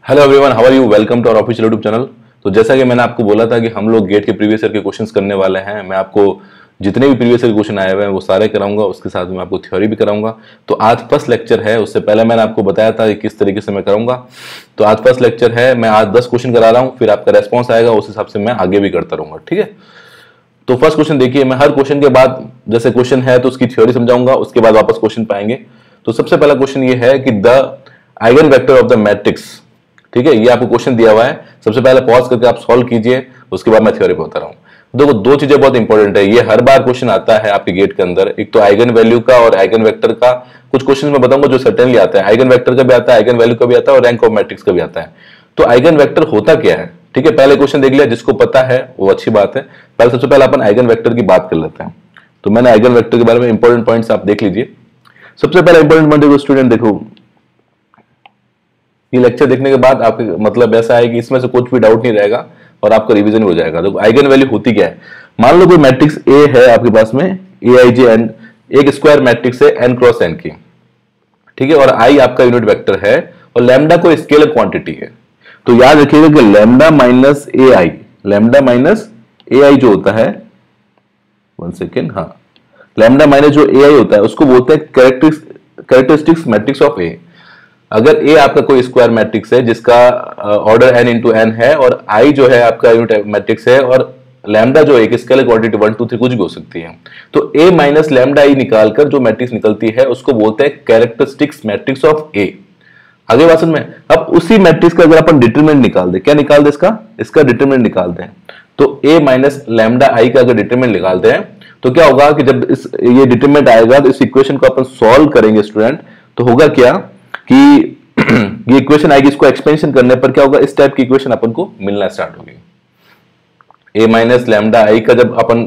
Hello everyone, how are you? Welcome to our official YouTube channel. तो जैसा कि मैंने आपको बोला था कि हम लोग गेट के प्रीवियस ईयर के क्वेश्चंस करने वाले हैं। मैं आपको जितने भी प्रीवियस ईयर के क्वेश्चन आए हुए हैं वो सारे कराऊंगा, उसके साथ में आपको थ्योरी भी कराऊंगा। तो आज फर्स्ट लेक्चर है, उससे पहले मैंने आपको बताया था कि किस तरीके से मैं कराऊंगा। तो आज फर्स्ट लेक्चर है, मैं आज 10 क्वेश्चन करा रहा हूँ, फिर आपका रेस्पॉन्स आएगा, उस हिसाब से मैं आगे भी करता रहूंगा। ठीक है, तो फर्स्ट क्वेश्चन देखिए। मैं हर क्वेश्चन के बाद जैसे क्वेश्चन है तो उसकी थ्योरी समझाऊंगा, उसके बाद वापस क्वेश्चन पाएंगे। तो सबसे पहला क्वेश्चन ये है कि the eigen vector of the matrix. ठीक है, ये आपको क्वेश्चन दिया हुआ है। सबसे पहले पॉज करके आप सॉल्व कीजिए, उसके बाद मैं थ्योरी पे बता रहा हूं। देखो, दो चीजें बहुत इंपॉर्टेंट है, ये हर बार क्वेश्चन आता है आपके गेट के अंदर। एक तो आइगन वैल्यू का और आइगन वेक्टर का। कुछ क्वेश्चन मैं बताऊंगा जो सर्टेनली आता है, आइगन वेक्टर का भी आता है, आइगन वैल्यू का भी आता है और रैंक ऑफ मैट्रिक्स का भी आता है। तो आइगन वेक्टर होता क्या है? ठीक है, पहले क्वेश्चन देख लिया, जिसको पता है वो अच्छी बात है। पहले सबसे पहले अपन आइगन वेक्टर की बात कर लेते हैं। तो मैंने आइगन वेक्टर के बारे में इंपॉर्टेंट पॉइंट्स आप देख लीजिए। सबसे पहला इंपॉर्टेंट पॉइंट देखो स्टूडेंट, देखो ये लेक्चर देखने के बाद आपके मतलब ऐसा है कि इसमें से कुछ भी डाउट नहीं रहेगा और आपका रिवीजन हो जाएगा। देखो आइगन वैल्यू होती क्या है। मान लो कोई मैट्रिक्स ए है आपके पास में, ए आई जे एन, एक स्क्वायर मैट्रिक्स है एन क्रॉस एन की। ठीक है, और आई आपका यूनिट वेक्टर है और लैम्डा कोई स्केलर क्वांटिटी है। तो याद रखिएगा कि लैम्डा माइनस ए आई, लैम्डा माइनस ए आई जो होता है, वन सेकेंड, हाँ, लैम्डा माइनस जो ए आई होता है उसको बोलते हैं कैरेक्टरिस्टिक्स मैट्रिक्स ऑफ ए। अगर ए आपका कोई स्क्वायर मैट्रिक्स है जिसका ऑर्डर n इंटू एन है और आई जो है आपका यूनिट मैट्रिक्स है और लैम्डा जो एक स्केलर क्वांटिटी 1 2 3 कुछ भी हो सकती है, तो ए माइनस लैम्डा आई निकालकर जो मैट्रिक्स निकलती है उसको बोलते हैं कैरेक्टरिस्टिक्स मैट्रिक्स ऑफ ए। आगे बात में, अब उसी मैट्रिक्स का अगर अपन डिटरमिनेंट निकाल दे, क्या निकाल दे इसका डिटरमिनेंट निकाल दें, तो ए माइनस लैम्डा आई का अगर डिटरमिनेंट निकालते हैं तो क्या होगा कि जब ये डिटरमिनेंट आएगा तो इस इक्वेशन को अपन सॉल्व करेंगे स्टूडेंट, तो होगा क्या कि ये इक्वेशन आएगी, इसको एक्सपेंशन करने पर क्या होगा, इस टाइप की इक्वेशन अपन को मिलना स्टार्ट होगी। ए माइनस लैम्डा आई का जब अपन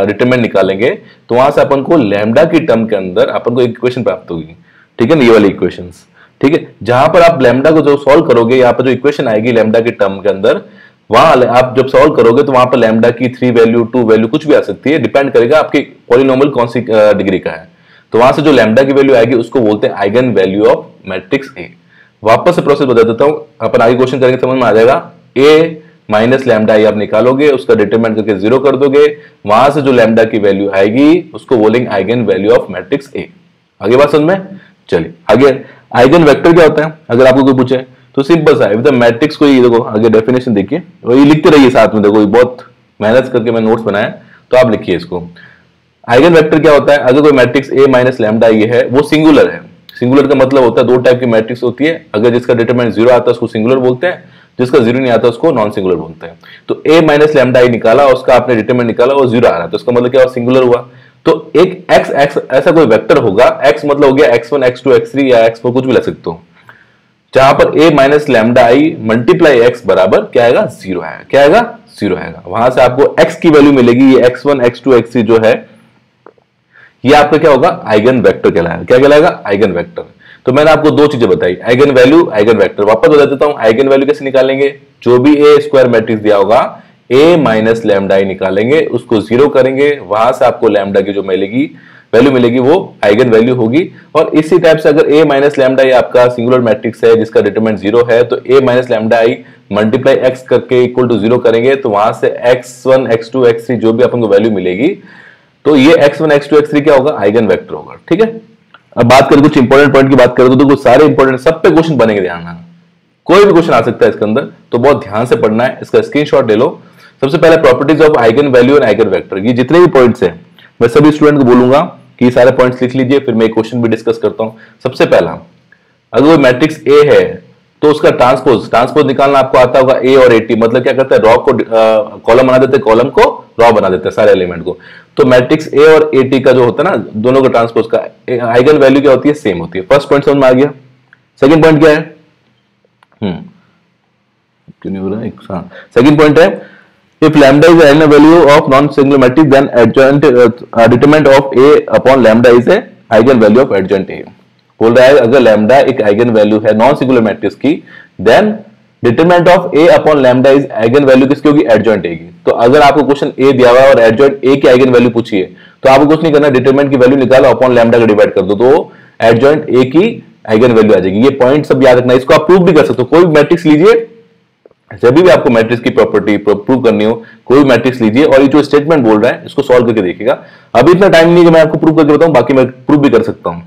डिटरमिनेंट निकालेंगे तो वहां से अपन को लैम्डा की टर्म के अंदर अपन को एक इक्वेशन प्राप्त होगी। ठीक है ना, ये वाली इक्वेशंस। ठीक है, जहां पर आप लैम्डा को जो सॉल्व करोगे, यहाँ पर जो इक्वेशन आएगी लैम्डा की टर्म के अंदर, वहां आप जब सॉल्व करोगे तो वहां पर लैम्डा की 3 वैल्यू 2 वैल्यू कुछ भी आ सकती है, डिपेंड करेगा आपकी पॉलिनोमियल कौन सी डिग्री का है। तो वहां से जो लैम्डा की वैल्यू आएगी उसको बोलते हैं आइगन वैल्यू ऑफ मैट्रिक्स ए। वापस से प्रोसेस बता देता हूं, अपन आगे क्वेश्चन करेंगे समझ में आ जाएगा। ए माइनस लैम्डा आई आप निकालोगे, उसका डिटरमिनेंट करके 0 कर दोगे, वहां से जो लैम्डा की वैल्यू आएगी उसको बोलेंगे आइगन वैल्यू ऑफ मैट्रिक्स ए। आगे बात समझ में? चलिए आगे, आइगन वेक्टर क्या होता है अगर आपको कोई पूछे तो सिंपल सा है, विद द मैट्रिक्स को, ये देखो आगे डेफिनेशन देखिए और ये लिखते रहिए साथ में। देखो ये बहुत मेहनत करके मैं नोट्स बनाया, तो आप लिखिए इसको। आइगन वेक्टर क्या होता है, अगर कोई मैट्रिक्स ए माइनस लैम्डा ये है वो सिंगुलर है। सिंगुलर का मतलब होता है दो टाइप की मैट्रिक्स होती है, अगर जिसका डिटरमिनेंट 0 आता है उसको सिंगुलर बोलते हैं, जिसका 0 नहीं आता उसको नॉन सिंगुलर बोलते हैं। तो ए माइनस लैम्डा आई निकाला, उसका आपने डिटरमिनेंट निकाला, वो 0 आ रहा है, तो उसका मतलब क्या हुआ, सिंगुलर हुआ। तो एक x ऐसा कोई वेक्टर होगा, x मतलब हो गया x1 x2 x3 या x4 कुछ भी ले सकते हो, जहां पर a minus lambda I multiply x बराबर क्या आएगा, 0 आएगा। क्या आएगा, 0 आएगा। वहां से आपको x की वैल्यू मिलेगी, ये x1 x2 x3 जो है ये आपका क्या होगा, आइगन वेक्टर कहलाएगा। क्या कहलाएगा, आइगन वेक्टर। तो मैंने आपको दो चीजें बताई, आइगन वैल्यू, आइगन वेक्टर। वापस बता देता हूं, आइगन वैल्यू कैसे निकालेंगे, जो भी ए स्क्वायर मैट्रिक्स दिया होगा ए माइनस लैम्डा आई निकालेंगे, उसको 0 करेंगे, वहां से आपको लैम्डा की जो मिलेगी वैल्यू मिलेगी वो आइगन वैल्यू होगी। और इसी टाइप से अगर ए माइनस लैम्डा आई आपका सिंगुलर मैट्रिक्स है जिसका डिटरमिनेंट 0 है, तो ए माइनस लैम्डा आई मल्टीप्लाई एक्स करके इक्वल टू 0 करेंगे, तो वहां से x1 x2 x3 जो भी अपन को वैल्यू मिलेगी, तो ये x1 x2 x3 क्या होगा, आइगन वेक्टर होगा। ठीक है, अब बात करें कुछ इंपॉर्टेंट पॉइंट की बात करें तो कुछ सारे इंपॉर्टेंट सब पे क्वेश्चन बनेंगे, ध्यान रखना कोई भी क्वेश्चन आ सकता है इसके अंदर, तो बहुत ध्यान से पढ़ना है, इसका स्क्रीनशॉट ले लो। सबसे पहले properties of eigen value and eigen vector, ये जितने भी पॉइंट्स हैं मैं सभी स्टूडेंट को बोलूंगा कि ये सारे पॉइंट्स लिख लीजिए, फिर मैं एक क्वेश्चन भी डिस्कस करता हूं। सबसे पहला, अगर कोई मैट्रिक्स ए है तो उसका ट्रांसपोज निकालना आपको आता होगा, ए और एटी, मतलब क्या करते हैं, रॉ को कॉलम बना देते हैं, कॉलम को रॉ बना देते हैं, सारे एलिमेंट को। तो मैट्रिक्स ए और एटी का जो होता है ना, दोनों का ट्रांसपोज का आइगन वैल्यू क्या होती है, सेम होती है। फर्स्ट पॉइंट समझ में आ गया। सेकंड पॉइंट क्या है, क्यों नहीं हो रहा है, सेकंड पॉइंट है, if lambda is an value of non-singular matrix then adjoint determinant of a upon lambda is a eigen value of adjoint a। बोल रहा है अगर lambda एक आइगन वैल्यू है नॉन सिंगुलर मैट्रिक्स की, then determinant of a upon lambda is eigen value किसकी होगी, adjoint a की। तो अगर आपको क्वेश्चन a दिया हुआ है और एडजॉइंट a की आइगन वैल्यू पूछिए, तो आपको कुछ नहीं करना, डिटरमिनेंट की वैल्यू निकालो, अपॉन लैम्डा का डिवाइड कर दो, तो एडजॉइंट a की आइगन वैल्यू आ जाएगी। ये पॉइंट सब याद रखना, इसको आप प्रूव भी कर सकते हो। कोई भी मैट्रिक्स लीजिए, जब भी आपको मैट्रिक्स की प्रॉपर्टी प्रूव करनी हो, कोई मैट्रिक्स लीजिए और ये जो स्टेटमेंट बोल रहा है इसको सॉल्व करके देखिएगा। अभी इतना टाइम नहीं कि मैं आपको प्रूव करके बताऊं, बाकी मैं प्रूव भी कर सकता हूं।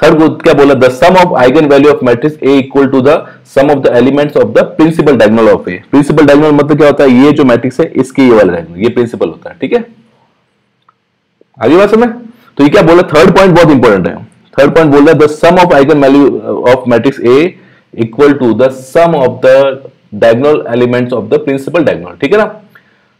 थर्ड क्या बोला, the sum of eigen value of matrix A equal to the sum of the elements of the principal diagonal of A. Principal diagonal मतलब क्या होता है, ये जो मैट्रिक्स है इसके ये वाला डायगोनल, ये प्रिंसिपल होता है। ठीक है, आगे बात समझ। तो ये क्या बोला, थर्ड पॉइंट बहुत इंपॉर्टेंट है। थर्ड पॉइंट बोल रहा है the sum of eigen value of matrix A equal to the sum of the diagonal elements of the principal diagonal. ठीक है ना,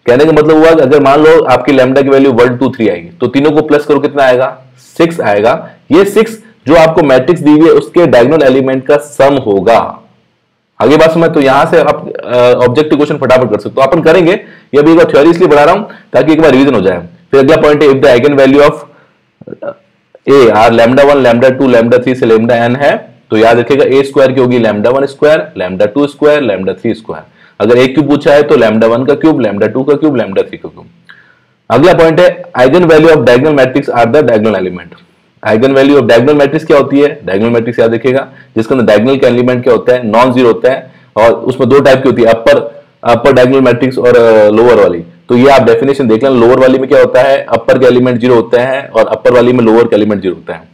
कहने का मतलब हुआ कि अगर मान लो आपकी लैम्डा की वैल्यू 1 2 3 आएगी, तो तीनों को प्लस करो कितना आएगा, 6 आएगा। ये 6 जो आपको मैट्रिक्स दी हुई है उसके डायगोनल एलिमेंट का सम होगा। आगे बात समझ। तो यहां से आप ऑब्जेक्टिव क्वेश्चन फटाफट कर सकते हो, अपन करेंगे। ये अभी एक बार थ्योरी इसलिए बढ़ा रहा हूं ताकि एक बार रिवीजन हो जाए। फिर अगला पॉइंट है, if the eigen value of A R lambda 1 lambda 2 lambda 3 से लैम्डा n है, तो याद रखिएगा ए स्क्वायर की होगी lambda 1 square, lambda 2 square, lambda 3 square. अगर ए क्यूब पूछा है तो लैम्डा 1 का क्यूब, लैम्डा 2 का क्यूब, लैम्डा 3 का क्यूब। अगला पॉइंट है, eigen value of diagonal matrix are the diagonal element. Eigen value of diagonal matrix क्या होती है, डायगोनल मैट्रिक्स याद रखिएगा जिसके अंदर डायगोनल का एलिमेंट क्या होता है, नॉन जीरो होता है। और उसमें दो टाइप की होती है, अपर डायगोनल मैट्रिक्स और लोअर वाली। तो ये आप डेफिनेशन देख लें, लोअर वाली में क्या होता है, अपर के एलिमेंट जीरो होते हैं और अपर वाली में लोअर के एलिमेंट जीरो होता है।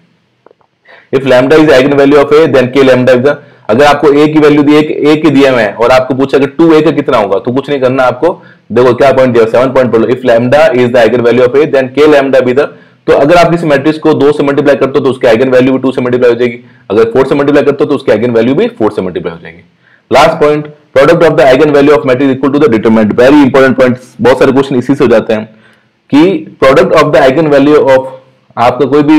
If lambda is eigen value of A then K lambda is the, अगर आपको ए की वैल्यू दी, ए की दिया है और आपको पूछा कि 2a का कितना होगा, तो कुछ नहीं करना आपको। देखो क्या पॉइंट दिया, 7 पॉइंट पढ़ लो। If lambda is the eigen value of A then K lambda be the, तो अगर आप किसी मैट्रिक्स को 2 से मल्टीप्लाई करते हो तो उसकी आइगन वैल्यू भी 2 से मल्टीप्लाई हो जाएगी। अगर 4 से मल्टीप्लाई करते हो तो उसकी आइगन वैल्यू भी 4 से मल्टीप्लाई हो जाएगी। Last point, product of the eigen value of matrix equal to the determinant. Very important point, बहुत सारे क्वेश्चन इसी से हो जाते हैं कि product of the eigen value of, आपका कोई भी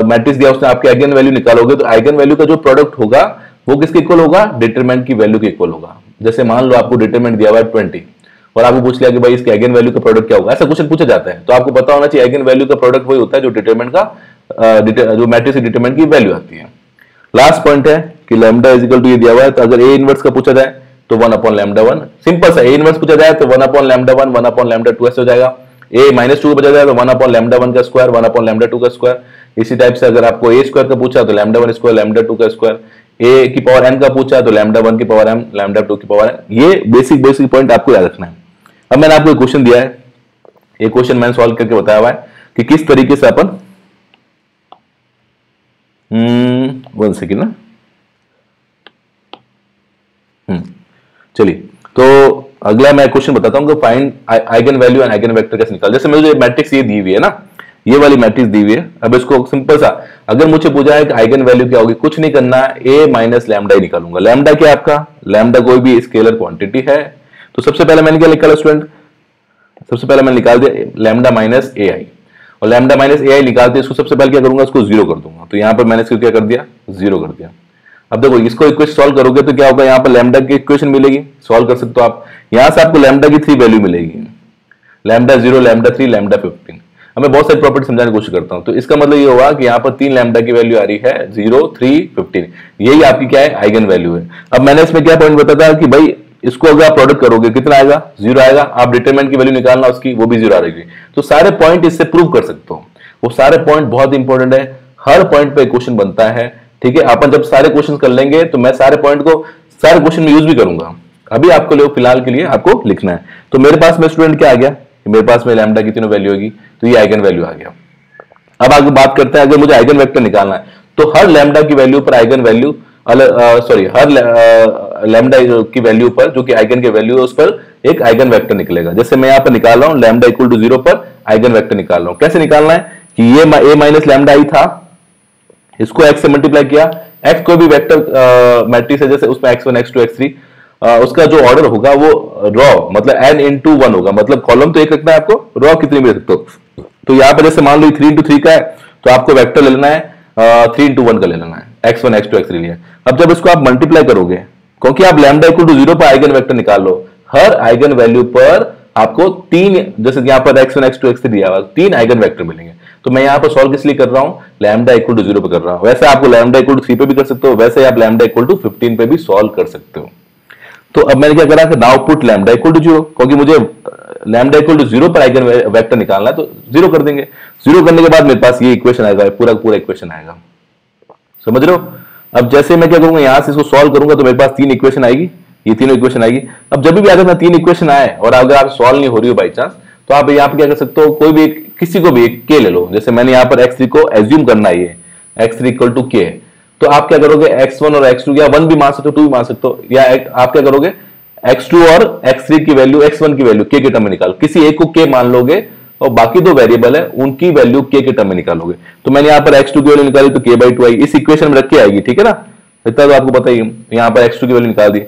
मैट्रिक्स दिया उसने आपके आइगन वैल्यू निकालोगे तो आइगन वैल्यू का जो प्रोडक्ट होगा वो किसके इक्वल होगा, डिटरमिनेंट की वैल्यू के इक्वल होगा। जैसे मान लो आपको डिटरमिनेंट दिया हुआ है 20 और आपको पूछ लिया कि भाई इसके आइगन वैल्यू का प्रोडक्ट क्या होगा, ऐसा क्वेश्चन पूछा जाता है। तो आपको पता होना चाहिए आइगन वैल्यू का प्रोडक्ट वही होता है जो डिटरमिनेंट का, जो मैट्रिक्स डिटरमिनेंट की वैल्यू आती है। लास्ट पॉइंट है कि लैम्डा इज इक्वल टू ये दिया हुआ है, तो अगर ए इनवर्स का पूछा जाए तो 1 अपॉन लैम्डा 1, सिंपल सा। ए इनवर्स पूछा जाए तो 1 अपॉन लैम्डा 1, 1 अपॉन लैम्डा 2 ऐसे हो जाएगा। ए माइनस 2 पूछा जाए तो 1 अपॉन लैम्डा 1 का स्क्वायर, 1 अपॉन लैम्डा 2 का स्क्वायर। इसी टाइप से अगर आपको ए स्क्वायर का पूछा तो लैम्डा 1 स्क्वायर, लैम्डा 2 का स्क्वायर। ए की पावर n का पूछा तो लैम्डा 1 की पावर m, लैम्डा 2 की पावर n। ये बेसिक पॉइंट आपको याद रखना है। अब मैंने आपको एक क्वेश्चन दिया है, एक क्वेश्चन मैंने सॉल्व करके बताया हुआ है कि किस तरीके से अपन 1 सेकेंड ना, चलिए। तो अगला मैं क्वेश्चन बताता हूं कि find eigen value and eigen vector कैसे निकाल। जैसे मुझे मैट्रिक्स ये दी हुई है ना, ये वाली मैट्रिक्स दी हुई है। अब इसको सिंपल सा, अगर मुझे पूछा है कि आइगन वैल्यू क्या होगी, कुछ नहीं करना, ए माइनस लैम्डा ही निकालूंगा। लैम्डा क्या है आपका, लैम्डा कोई भी स्केलर क्वांटिटी है। तो सबसे पहले मैंने क्या निकाला स्टूडेंट, सबसे पहले मैंने निकाल दिया लैम्डा माइनस ए आई। और लैम्डा माइनस ए आई निकालते इसको सबसे पहले क्या करूंगा, इसको जीरो कर दूंगा। तो यहां पर मैंने इसको क्या कर दिया, जीरो कर दिया। अब देखो इसको इक्वेशन सॉल्व करोगे तो क्या होगा, यहाँ पर लैम्डा की इक्वेशन मिलेगी, सॉल्व कर सकते हो आप। यहां से आपको लैम्डा की 3 वैल्यू मिलेगी, लैम्डा 0, लैम्डा 3, लैम्डा 15। अब मैं बहुत सारी प्रॉपर्टी समझाने की कोशिश करता हूं। तो इसका मतलब ये होगा कि यहाँ पर 3 लैम्डा की वैल्यू आ रही है, 0, 3, 15। यही आपकी क्या है, आइगन वैल्यू है। अब मैंने इसमें क्या पॉइंट बताया कि भाई इसको अगर आप प्रोडक्ट करोगे कितना आएगा, 0 आएगा। आप डिटरमिनेंट की वैल्यू निकालना उसकी, वो भी 0 आ रही। तो सारे पॉइंट इससे प्रूव कर सकते हो। वो सारे पॉइंट बहुत इंपॉर्टेंट है, हर पॉइंट पे क्वेश्चन बनता है। ठीक है, अपन जब सारे क्वेश्चन कर लेंगे तो मैं सारे पॉइंट को सारे क्वेश्चन में यूज भी करूंगा। अभी आपको लोग फिलहाल के लिए आपको लिखना है। तो मेरे पास में स्टूडेंट क्या आ गया, मेरे पास में लैम्डा की तीनों वैल्यू होगी, तो ये आइगन वैल्यू आ गया। अब आगे बात करते हैं, अगर मुझे आइगन वेक्टर निकालना है तो हर लैम्डा की वैल्यू पर आइगन वैल्यू, हर लैम्डा की वैल्यू पर जो कि आइगन की वैल्यू है उस पर एक आइगन वेक्टर निकलेगा। जैसे मैं यहाँ पर निकाल रहा हूँ लैम्डा इक्वल टू 0 पर आइगन वेक्टर निकाल रहा हूँ। कैसे निकालना है कि ये ए माइनस लैम्डा आई था, इसको x से मल्टीप्लाई किया। x कोई भी वेक्टर मैट्रिक्स है, जैसे उसमें x1, x2, x3, उसका जो ऑर्डर होगा वो रॉ मतलब n into 1 होगा। मतलब कॉलम तो एक रखना है आपको, रॉ कितनी भी रख सकते हो। तो यहाँ पर जैसे मान लो 3 into 3 का है तो आपको वेक्टर ले लेना है 3 into 1 का ले लेना है, x1, x2, x3 लिया। अब जब इसको आप मल्टीप्लाई करोगे, क्योंकि आप लैम्डा इक्वल टू 0 पर आइगन वेक्टर निकाल लो, हर आइगन वैल्यू पर आपको 3, जैसे यहाँ पर x1, x2, x3 दिया हुआ 3 आइगन वेक्टर मिलेंगे। तो मैं यहाँ पर सॉल्व किस लिए कर रहा हूँ, लैम्डा इक्वल टू 0 पे कर रहा हूँ। वैसे आपको लैम्डा इक्वल टू 3 पे भी कर सकते हो, वैसे आप लैम्डा इक्वल टू 15 पे भी सॉल्व कर सकते हो। तो अब मैंने क्या करा कि now put lambda equal to 0, क्योंकि मुझे लैम्डा इक्वल टू 0 पर आइगन वेक्टर निकालना है तो 0 कर देंगे। 0 करने के बाद मेरे पास ये इक्वेशन आएगा, पूरा पूरा इक्वेशन आएगा। समझ रहे हो। अब जैसे मैं क्या करूंगा, यहां से इसको सॉल्व करूंगा तो मेरे पास 3 इक्वेशन आएगी, ये तीनों इक्वेशन आएगी। अब जब भी अगर मैं 3 इक्वेशन आए और अगर आप सॉल्व नहीं हो रही हो बाई चांस, तो आप यहाँ पे क्या कर सकते हो, कोई भी किसी को भी एक के ले लो। जैसे मैंने यहाँ पर x3 को एज्यूम करना है, ये x3 इक्वल टू के, तो आप क्या करोगे, x1 और x2 या 1 भी मान सकते हो, 2 भी मान सकते हो, या आप क्या करोगे, x2 और x3 की वैल्यू, x1 की वैल्यू के टर्म में निकाल, किसी एक को के मान लोगे और बाकी 2 वेरिएबल है उनकी वैल्यू के टर्म में निकालोगे। तो मैंने यहाँ पर x2 की वैल्यू निकाली तो k/2 आई, इस इक्वेशन में रख के आएगी, ठीक है ना, इतना तो आपको पता ही है। यहाँ पर x2 की वैल्यू निकाल दी।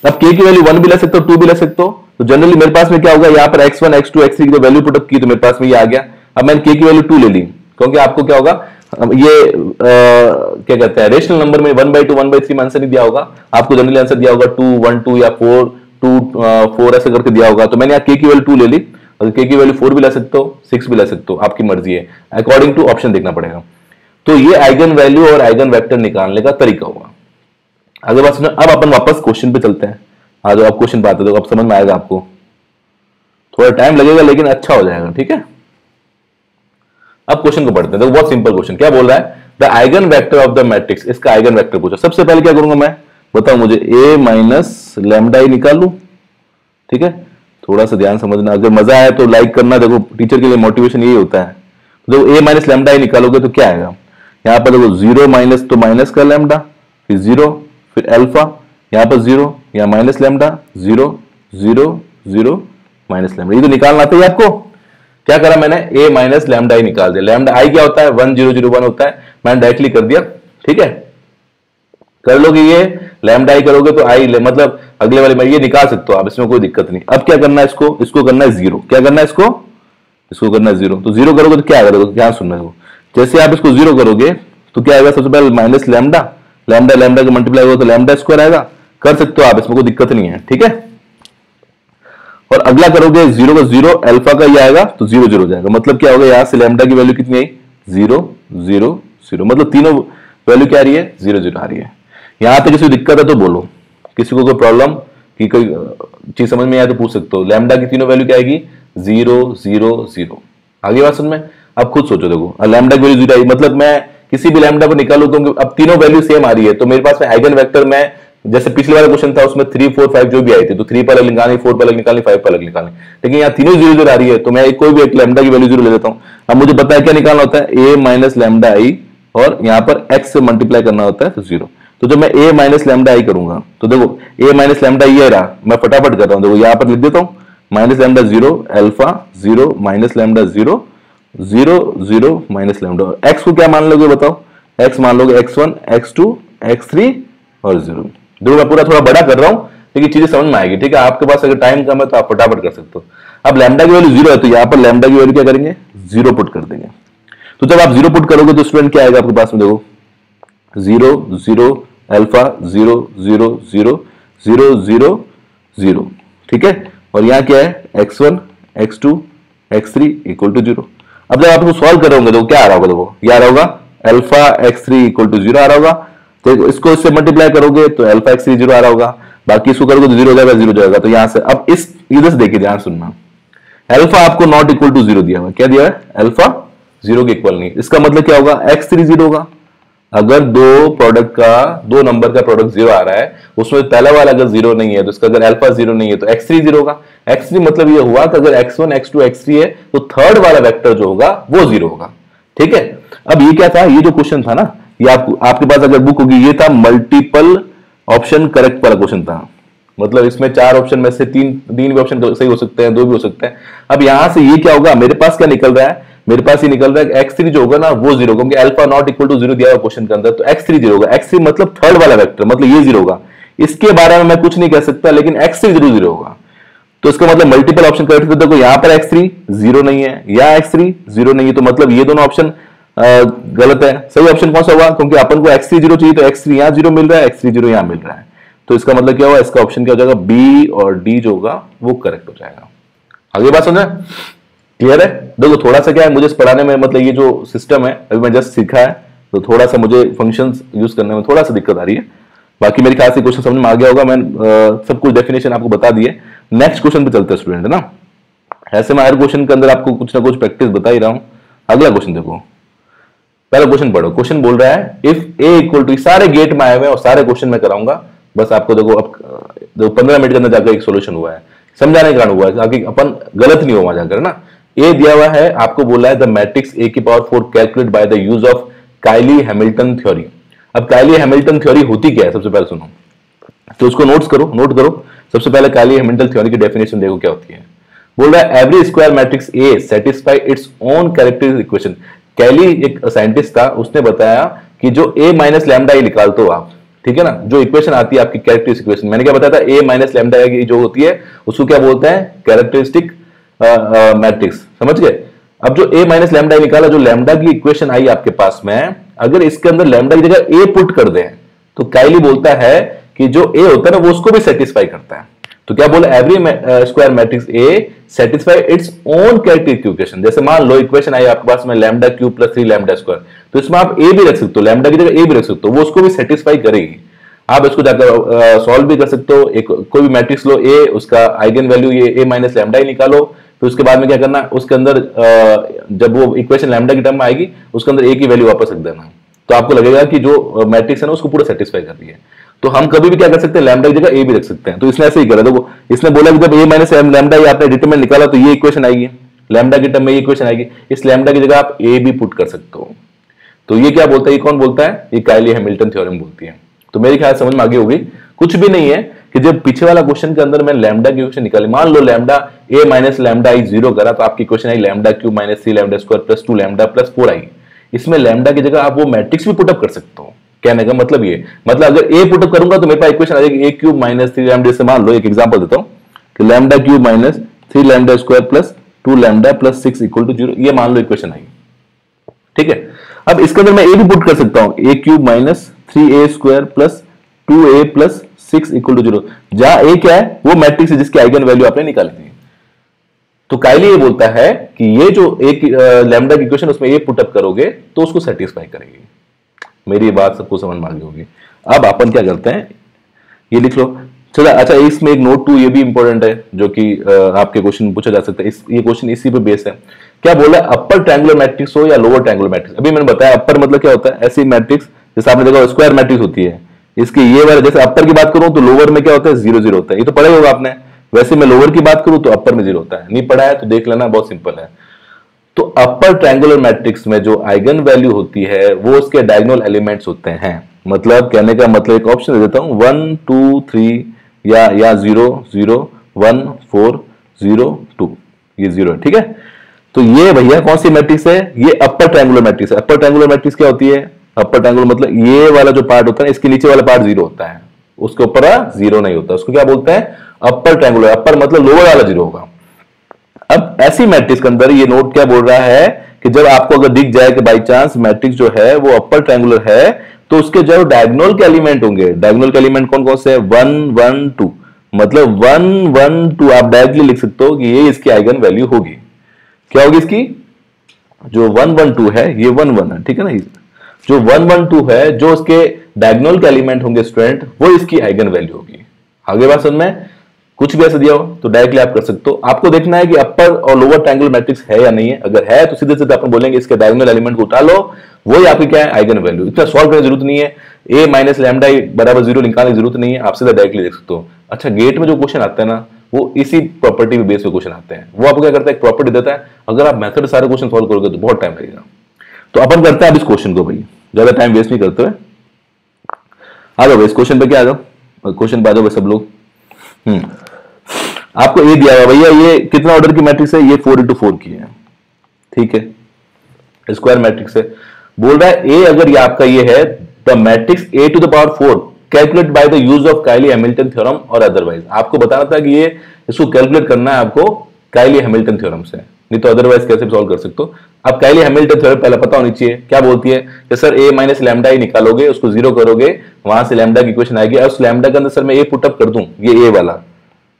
अब k की वैल्यू 1 भी ले सकते हो, 2 भी ले सकते हो, तो जनरली मेरे पास में क्या होगा, यहाँ पर x1 x2 x3 की वैल्यू पुटअप की तो मेरे पास में ये आ गया। अब मैंने k की वैल्यू 2 ले ली, क्योंकि आपको क्या होगा, ये क्या कहते हैं, रेशनल नंबर में 1/2 1/3 में आंसर नहीं दिया होगा, आपको जनरली आंसर दिया होगा 2 1 2 या 4 2 4 ऐसे करके दिया होगा। तो मैंने यहाँ k की वैल्यू 2 ले ली, और k की वैल्यू 4 भी ले सकते हो, 6 भी ले सकते हो, आपकी मर्जी है, अकॉर्डिंग टू ऑप्शन देखना पड़ेगा। तो ये आइगन वैल्यू और आइगन वेक्टर निकालने का तरीका होगा। अगर बात सुनो, अब अपन वापस क्वेश्चन पे चलते हैं। आ जाओ, अब क्वेश्चन पे आते हो, अब समझ में आएगा आपको, थोड़ा टाइम लगेगा लेकिन अच्छा हो जाएगा, ठीक है। अब क्वेश्चन को पढ़ते हैं, देखो बहुत सिंपल क्वेश्चन, क्या बोल रहा है, the eigen vector of the matrix, इसका आइगन वेक्टर पूछा। सबसे पहले क्या करूंगा मैं, बताओ मुझे, a माइनस लैम्डा ही निकाल लूं, ठीक है। थोड़ा सा ध्यान समझना, अगर मजा आया तो लाइक करना, देखो टीचर के लिए मोटिवेशन यही होता है। तो a माइनस लैम्डा ही निकालोगे तो क्या आएगा, यहाँ पर देखो 0 माइनस, तो माइनस का लैम्डा, फिर 0, फिर अल्फा, यहाँ पर 0, यहाँ माइनस लैम्डा, 0 0 0 माइनस लैम्डा, ये तो निकालना था। आपको क्या करा मैंने, a माइनस लैम्डा ही निकाल दिया। लैम्डा आई क्या होता है, 1 0 0 1 होता है, मैंने डायरेक्टली कर दिया, ठीक है। कर लोगे ये लैम्डा आई करोगे तो आई, मतलब अगले वाले में ये निकाल सकते हो आप, इसमें कोई दिक्कत नहीं। अब क्या करना है, इसको करना है 0, क्या करना है, इसको करना है 0। तो 0 करोगे तो क्या आएगा, देखो ध्यान सुनना है, जैसे आप इसको 0 करोगे तो क्या आएगा, सबसे पहले माइनस लैम्डा, लैम्डा लैम्डा का मल्टीप्लाई होगा तो लैम्डा स्क्वायर आएगा, कर सकते हो आप, इसमें कोई दिक्कत नहीं है, ठीक है। और अगला करोगे 0 का 0, अल्फा का ये आएगा तो 0 0 हो जाएगा, मतलब क्या होगा, यहां से लैम्डा की वैल्यू कितनी आई, 0 0 0, मतलब तीनों वैल्यू क्या आ रही है, 0 0 आ रही है। यहां तक किसी को दिक्कत है तो बोलो, किसी को कोई प्रॉब्लम कि कोई चीज समझ में आए तो पूछ सकते हो। लैम्डा की तीनों वैल्यू क्या आएगी, 0 0 0। आगे बात समझ में, अब खुद सोचो, देखो लैम्डा की वैल्यू 0 आई, मतलब मैं किसी भी लैम्डा को निकालू तो अब तीनों वैल्यू सेम आ रही है, तो मेरे पास में आइगन वेक्टर में, जैसे पिछले वाला क्वेश्चन था उसमें 3 4 5 जो भी आई थी, तो 3 पर अलग निकालनी, 4 पर अलग निकालनी, 5 पर अलग निकालनी, लेकिन यहाँ तीनों 0 0 आ रही है, तो मैं कोई भी एक लैम्डा की वैल्यू 0 ले लेता हूँ। अब मुझे पता है क्या निकालना होता है, a माइनस लैम्डा आई, और यहाँ पर x से मल्टीप्लाई करना होता है तो 0। तो जब मैं a माइनस लैम्डा आई करूंगा तो देखो a माइनस लैम्डा ये रहा, मैं फटाफट कर रहा हूँ, देखो यहाँ पर लिख देता हूँ, minus lambda 0, alpha 0, minus lambda 0 0 0 minus lambda. x को क्या मान लोगे बताओ, x मान लोगे x1 x2 x3 और 0। देखो मैं पूरा थोड़ा बड़ा कर रहा हूं लेकिन चीजें समझ में आएगी, ठीक है। आपके पास अगर टाइम कम है तो आप फटाफट कर सकते हो। अब लैम्डा की वैल्यू 0 है तो यहाँ पर लैम्डा की वैल्यू क्या करेंगे, 0 पुट कर देंगे। तो जब आप 0 पुट करोगे तो स्टूडेंट क्या आएगा आपके पास में, देखो 0 0 अल्फा 0 0 0 0 0 0, ठीक है। और यहाँ क्या है, x1 x2 x3 equal to 0। अब जब आप इसको सॉल्व कर रहे होंगे तो क्या आ रहा होगा, देखो ये आ रहा होगा अल्फा x3 इक्वल टू 0 आ रहा होगा, तो इसको इससे मल्टीप्लाई करोगे तो अल्फा x3 0 आ रहा होगा, बाकी इसको करोगे तो 0 हो जाएगा, 0 हो जाएगा। तो यहां से अब इस इधर से देखिए, ध्यान सुनना, अल्फा आपको नॉट इक्वल टू 0 दिया हुआ, क्या दिया है, अल्फा 0 के इक्वल नहीं। इसका मतलब क्या होगा, x3 0 होगा। अगर दो नंबर का प्रोडक्ट 0 आ रहा है, उसमें पहला वाला अगर 0 नहीं है तो इसका अगर अल्फा 0 नहीं है तो x3 0 होगा। x3 मतलब ये हुआ कि अगर x1 x2 x3 है तो थर्ड वाला वेक्टर जो होगा वो 0 होगा, ठीक है। अब ये क्या था, ये जो क्वेश्चन था ना, ये आपके पास अगर बुक होगी, ये था मल्टीपल ऑप्शन करेक्ट वाला क्वेश्चन था, मतलब इसमें 4 ऑप्शन में से तीन भी ऑप्शन सही हो सकते हैं, 2 भी हो सकते हैं। अब यहां से ये क्या होगा, मेरे पास क्या निकल रहा है, मेरे पास ये निकल रहा है x3 जो होगा ना वो 0, क्योंकि अल्फा नॉट इक्वल टू 0 दिया हुआ क्वेश्चन के अंदर, तो x3 0 होगा। x3 मतलब थर्ड वाला वेक्टर, मतलब ये 0 होगा। इसके बारे में मैं कुछ नहीं कह सकता, लेकिन x3 जरूर 0 होगा। तो इसका मतलब मल्टीपल ऑप्शन करेक्ट, देखो यहाँ पर x3 0 नहीं है या x3 0 नहीं है, तो मतलब ये दोनों ऑप्शन गलत है। सही ऑप्शन कौन सा होगा, क्योंकि अपन को x3 0 चाहिए तो x3 यहां 0 मिल रहा है, x3 0 यहां मिल रहा है, तो इसका मतलब क्या होगा, इसका ऑप्शन क्या हो जाएगा, बी और डी जो होगा वो करेक्ट हो जाएगा। आगे बात समझे, क्लियर है। देखो थोड़ा सा क्या है, मुझे पढ़ाने में मतलब ये जो सिस्टम है अभी मैं जस्ट सीखा है, तो थोड़ा सा मुझे फंक्शंस यूज करने में थोड़ा सा दिक्कत आ रही है। बाकी मेरे ख्याल से क्वेश्चन समझ में आ गया होगा, मैं सब कुछ डेफिनेशन आपको बता दिए। नेक्स्ट क्वेश्चन पे चलते हैं स्टूडेंट, है ना। ऐसे मैं हर क्वेश्चन के अंदर आपको कुछ ना कुछ प्रैक्टिस बता ही रहा हूं। अगला क्वेश्चन देखो, पहला क्वेश्चन पढ़ो। क्वेश्चन बोल रहा है इफ ए इक्वल टू, सारे गेट में आए हुए और सारे क्वेश्चन में कराऊंगा, बस आपको देखो अब 15 मिनट के अंदर जाकर एक सोल्यूशन हुआ है, समझाने का कारण हुआ है ताकि अपन गलत नहीं हो वहां जाकर ना। ए दिया हुआ है, आपको बोला है द मैट्रिक्स ए की power 4 calculate by the use of Cayley Hamilton theory. अब काइली हैमिल्टन थ्योरी होती क्या है, सबसे पहले सुनो, तो उसको नोट करो। सबसे पहले काइली हैमिल्टन थ्योरी की डेफिनेशन देखो क्या होती है। बोल रहा है every square matrix A satisfy its own characteristic equation. Cayley एक साइंटिस्ट था, उसने बताया कि जो ए माइनस लैम्डा ई निकालते हो आप, ठीक है ना, जो इक्वेशन आती है आपकी कैरेक्टरिस्टिक इक्वेशन, मैंने क्या बताया था, ए माइनस लैम्डा ई जो होती है उसको क्या बोलते हैं, कैरेक्टरिस्टिक मैट्रिक्स, समझ गए। अब जो ए माइनस लैम्डा ई निकाला, जो लैम्डा की इक्वेशन आई आपके पास में, अगर इसके अंदर लैम्डा की जगह ए पुट कर दें तो काइली बोलता है कि जो ए होता है ना वो उसको भी सेटिस्फाई करता है। तो क्या बोला, every square matrix A satisfy its own characteristic equation. जैसे मान लो इक्वेशन आई आपके पास में lambda cube plus 3 lambda square, तो इसमें आप ए भी रख सकते हो, लैम्डा की जगह ए भी रख सकते हो, वो उसको भी सेटिस्फाई करेगी। आप इसको जाकर सॉल्व भी कर सकते हो। एक कोई भी मैट्रिक्स लो ए, उसका आइगन वैल्यू ये ए माइनस लैम्डा ही निकालो, फिर उसके बाद में क्या करना, उसके अंदर जब वो इक्वेशन लैम्डा की टर्म में आएगी उसके अंदर ए की वैल्यू वापस रख देना, तो आपको लगेगा कि जो मैट्रिक्स है ना उसको पूरा सेटिस्फाई कर रही है। तो हम कभी भी क्या कर सकते हैं, लैम्डा की जगह ए भी रख सकते हैं। तो इसने ऐसे ही करा, देखो इसने बोला कि जब ए माइनस लैम्डा आपने डिटरमिनेंट निकाला तो ये इक्वेशन आएगी, लैम्डा की टर्म में ये इक्वेशन आएगी, इस लैम्डा की जगह आप ए भी पुट कर सकते हो। तो ये क्या बोलता है, ये कौन बोलता है, ये काइली हैमिल्टन थ्योरम बोलती है। तो मेरी ख्याल समझ में आगे होगी। कुछ भी नहीं है कि जब पीछे वाला क्वेश्चन के अंदर मैं लैम्डा की इक्वेशन निकाली, मान लो lambda A minus lambda I 0 करा, तो आपकी इक्वेशन आई lambda cube minus 3 lambda square plus 2 lambda plus 4 आई। इसमें लैम्डा की जगह आप वो मैट्रिक्स भी पुटअप कर सकते हो। कहने का मतलब ये, मतलब अगर ए पुटअप करूंगा तो मेरे पास इक्वेशन आ जाएगी ए क्यूब माइनस 3 लैम्डा। से मान लो एक एग्जांपल देता हूं कि lambda cube minus 3 lambda square plus 2 lambda plus 6 equal to 0, ये मान लो इक्वेशन आई, ठीक है। अब इसके अंदर मैं ए भी पुट कर सकता हूं, A cube minus 3a square plus 2a plus 6 equal to 0, जहां ए क्या है, वो मैट्रिक्स है जिसकी आइगन वैल्यू आपने निकाली थी। तो काइली ये बोलता है कि ये जो एक लैम्डा की इक्वेशन उसमें ए पुटअप करोगे तो उसको सेटिस्फाई करेगी। मेरी बात सबको समझ में आ गई होगी। अब अपन क्या करते हैं, ये लिख लो। चलो अच्छा, इसमें एक नोट 2 ये भी इंपॉर्टेंट है जो कि आपके क्वेश्चन पूछा जा सकता है। ये क्वेश्चन इसी पे बेस है। क्या बोला, अपर ट्रायंगुलर मैट्रिक्स हो या लोअर ट्रायंगुलर मैट्रिक्स। अभी मैंने बताया अपर मतलब क्या होता है, ऐसी मैट्रिक्स जैसे आपने देखा स्क्वायर मैट्रिक्स होती है, इसकी ये वाला, जैसे अपर की बात करूं तो लोअर में क्या होता है 0 0 होता है, ये तो पढ़ा ही होगा आपने। वैसे मैं लोअर की बात करूं तो अपर में 0 होता है, नहीं पढ़ा है तो देख लेना, बहुत सिंपल है। तो अपर ट्रायंगुलर मैट्रिक्स में जो आइगन वैल्यू होती है वो उसके डायगोनल एलिमेंट्स होते हैं। मतलब कहने का मतलब एक ऑप्शन दे देता हूं 1 2 3 या 0 0 1 4 0 2, ये 0 है, ठीक है। तो ये भैया कौन सी मैट्रिक्स है, ये अपर ट्रायंगुलर मैट्रिक्स है। अपर ट्रायंगुलर मैट्रिक्स क्या होती है, अपर ट्रायंगुलर मतलब ये वाला जो पार्ट होता है इसके नीचे वाला पार्ट 0 होता है, उसके ऊपर 0 नहीं होता, उसको क्या बोलते हैं अपर ट्रायंगुलर। अपर मतलब लोअर वाला 0 होगा। अब ऐसी मैट्रिक्स के अंदर ये नोट क्या बोल रहा है कि जब आपको अगर दिख जाए कि बाई चांस मैट्रिक्स जो है वो अपर ट्रायंगुलर है, तो उसके जो डायगोनल के एलिमेंट होंगे, डायगोनल के एलिमेंट कौन कौन से हैं, 1 1 2, मतलब 1 1 2 आप डायरेक्टली लिख सकते हो कि ये इसकी आइगन वैल्यू होगी। क्या होगी इसकी, जो 1 1 2 है ये 1 1 है, ठीक है ना। जो 1 1 2 है, जो उसके डायगोनल के एलिमेंट होंगे स्टूडेंट, वो इसकी आइगन वैल्यू होगी। आगे बात समझ में, कुछ भी ऐसा दिया हो तो डायरेक्टली आप कर सकते हो। आपको देखना है कि अपर और लोअर ट्रायंगुलर मैट्रिक्स है या नहीं है। अगर है तो सीधे सीधे अपन बोलेंगे इसके डायगोनल एलिमेंट को उठा लो, वही आपकी क्या है आइगन वैल्यू। इतना सॉल्व करने की जरूरत नहीं है, ए माइनस लैम्डा बराबर 0 निकालने की जरूरत नहीं है, आप सीधा डायरेक्टली देख सकते हो। अच्छा, गेट में जो क्वेश्चन आता है ना वो इसी प्रॉपर्टी बेस पे क्वेश्चन आते हैं। वो आपको क्या करता है, एक प्रॉपर्टी देता है। अगर आप मेथड सारे क्वेश्चन सॉल्व करोगे तो बहुत टाइम लगेगा। तो अपन करते हैं अब इस क्वेश्चन को, भाई ज्यादा टाइम वेस्ट नहीं करते हुए आ जाओ इस क्वेश्चन पे। क्या आ जाओ क्वेश्चन पे आ जाओ सब लोग। आपको ए दिया हुआ भैया, ये कितना ऑर्डर की मैट्रिक्स है, ये 4 into 4 की है, ठीक है, स्क्वायर मैट्रिक्स है। बोल रहा है ए अगर ये आपका ये है the matrix A to the power 4 calculate by the use of Cayley Hamilton theorem और अदरवाइज। आपको बताना था कि ये इसको कैलकुलेट करना है आपको काइली हैमिल्टन थ्योरम से, नहीं तो अदरवाइज कैसे सॉल्व कर सकते हो। अब काइली हैमिल्टन थ्योरम पहले पता होनी चाहिए। क्या बोलती है कि सर ए माइनस लैम्डा ही निकालोगे, उसको 0 करोगे, वहां से लैम्डा की इक्वेशन आएगी, और उस लैम्डा के अंदर सर मैं ए पुटअप कर दूं, ये ए वाला,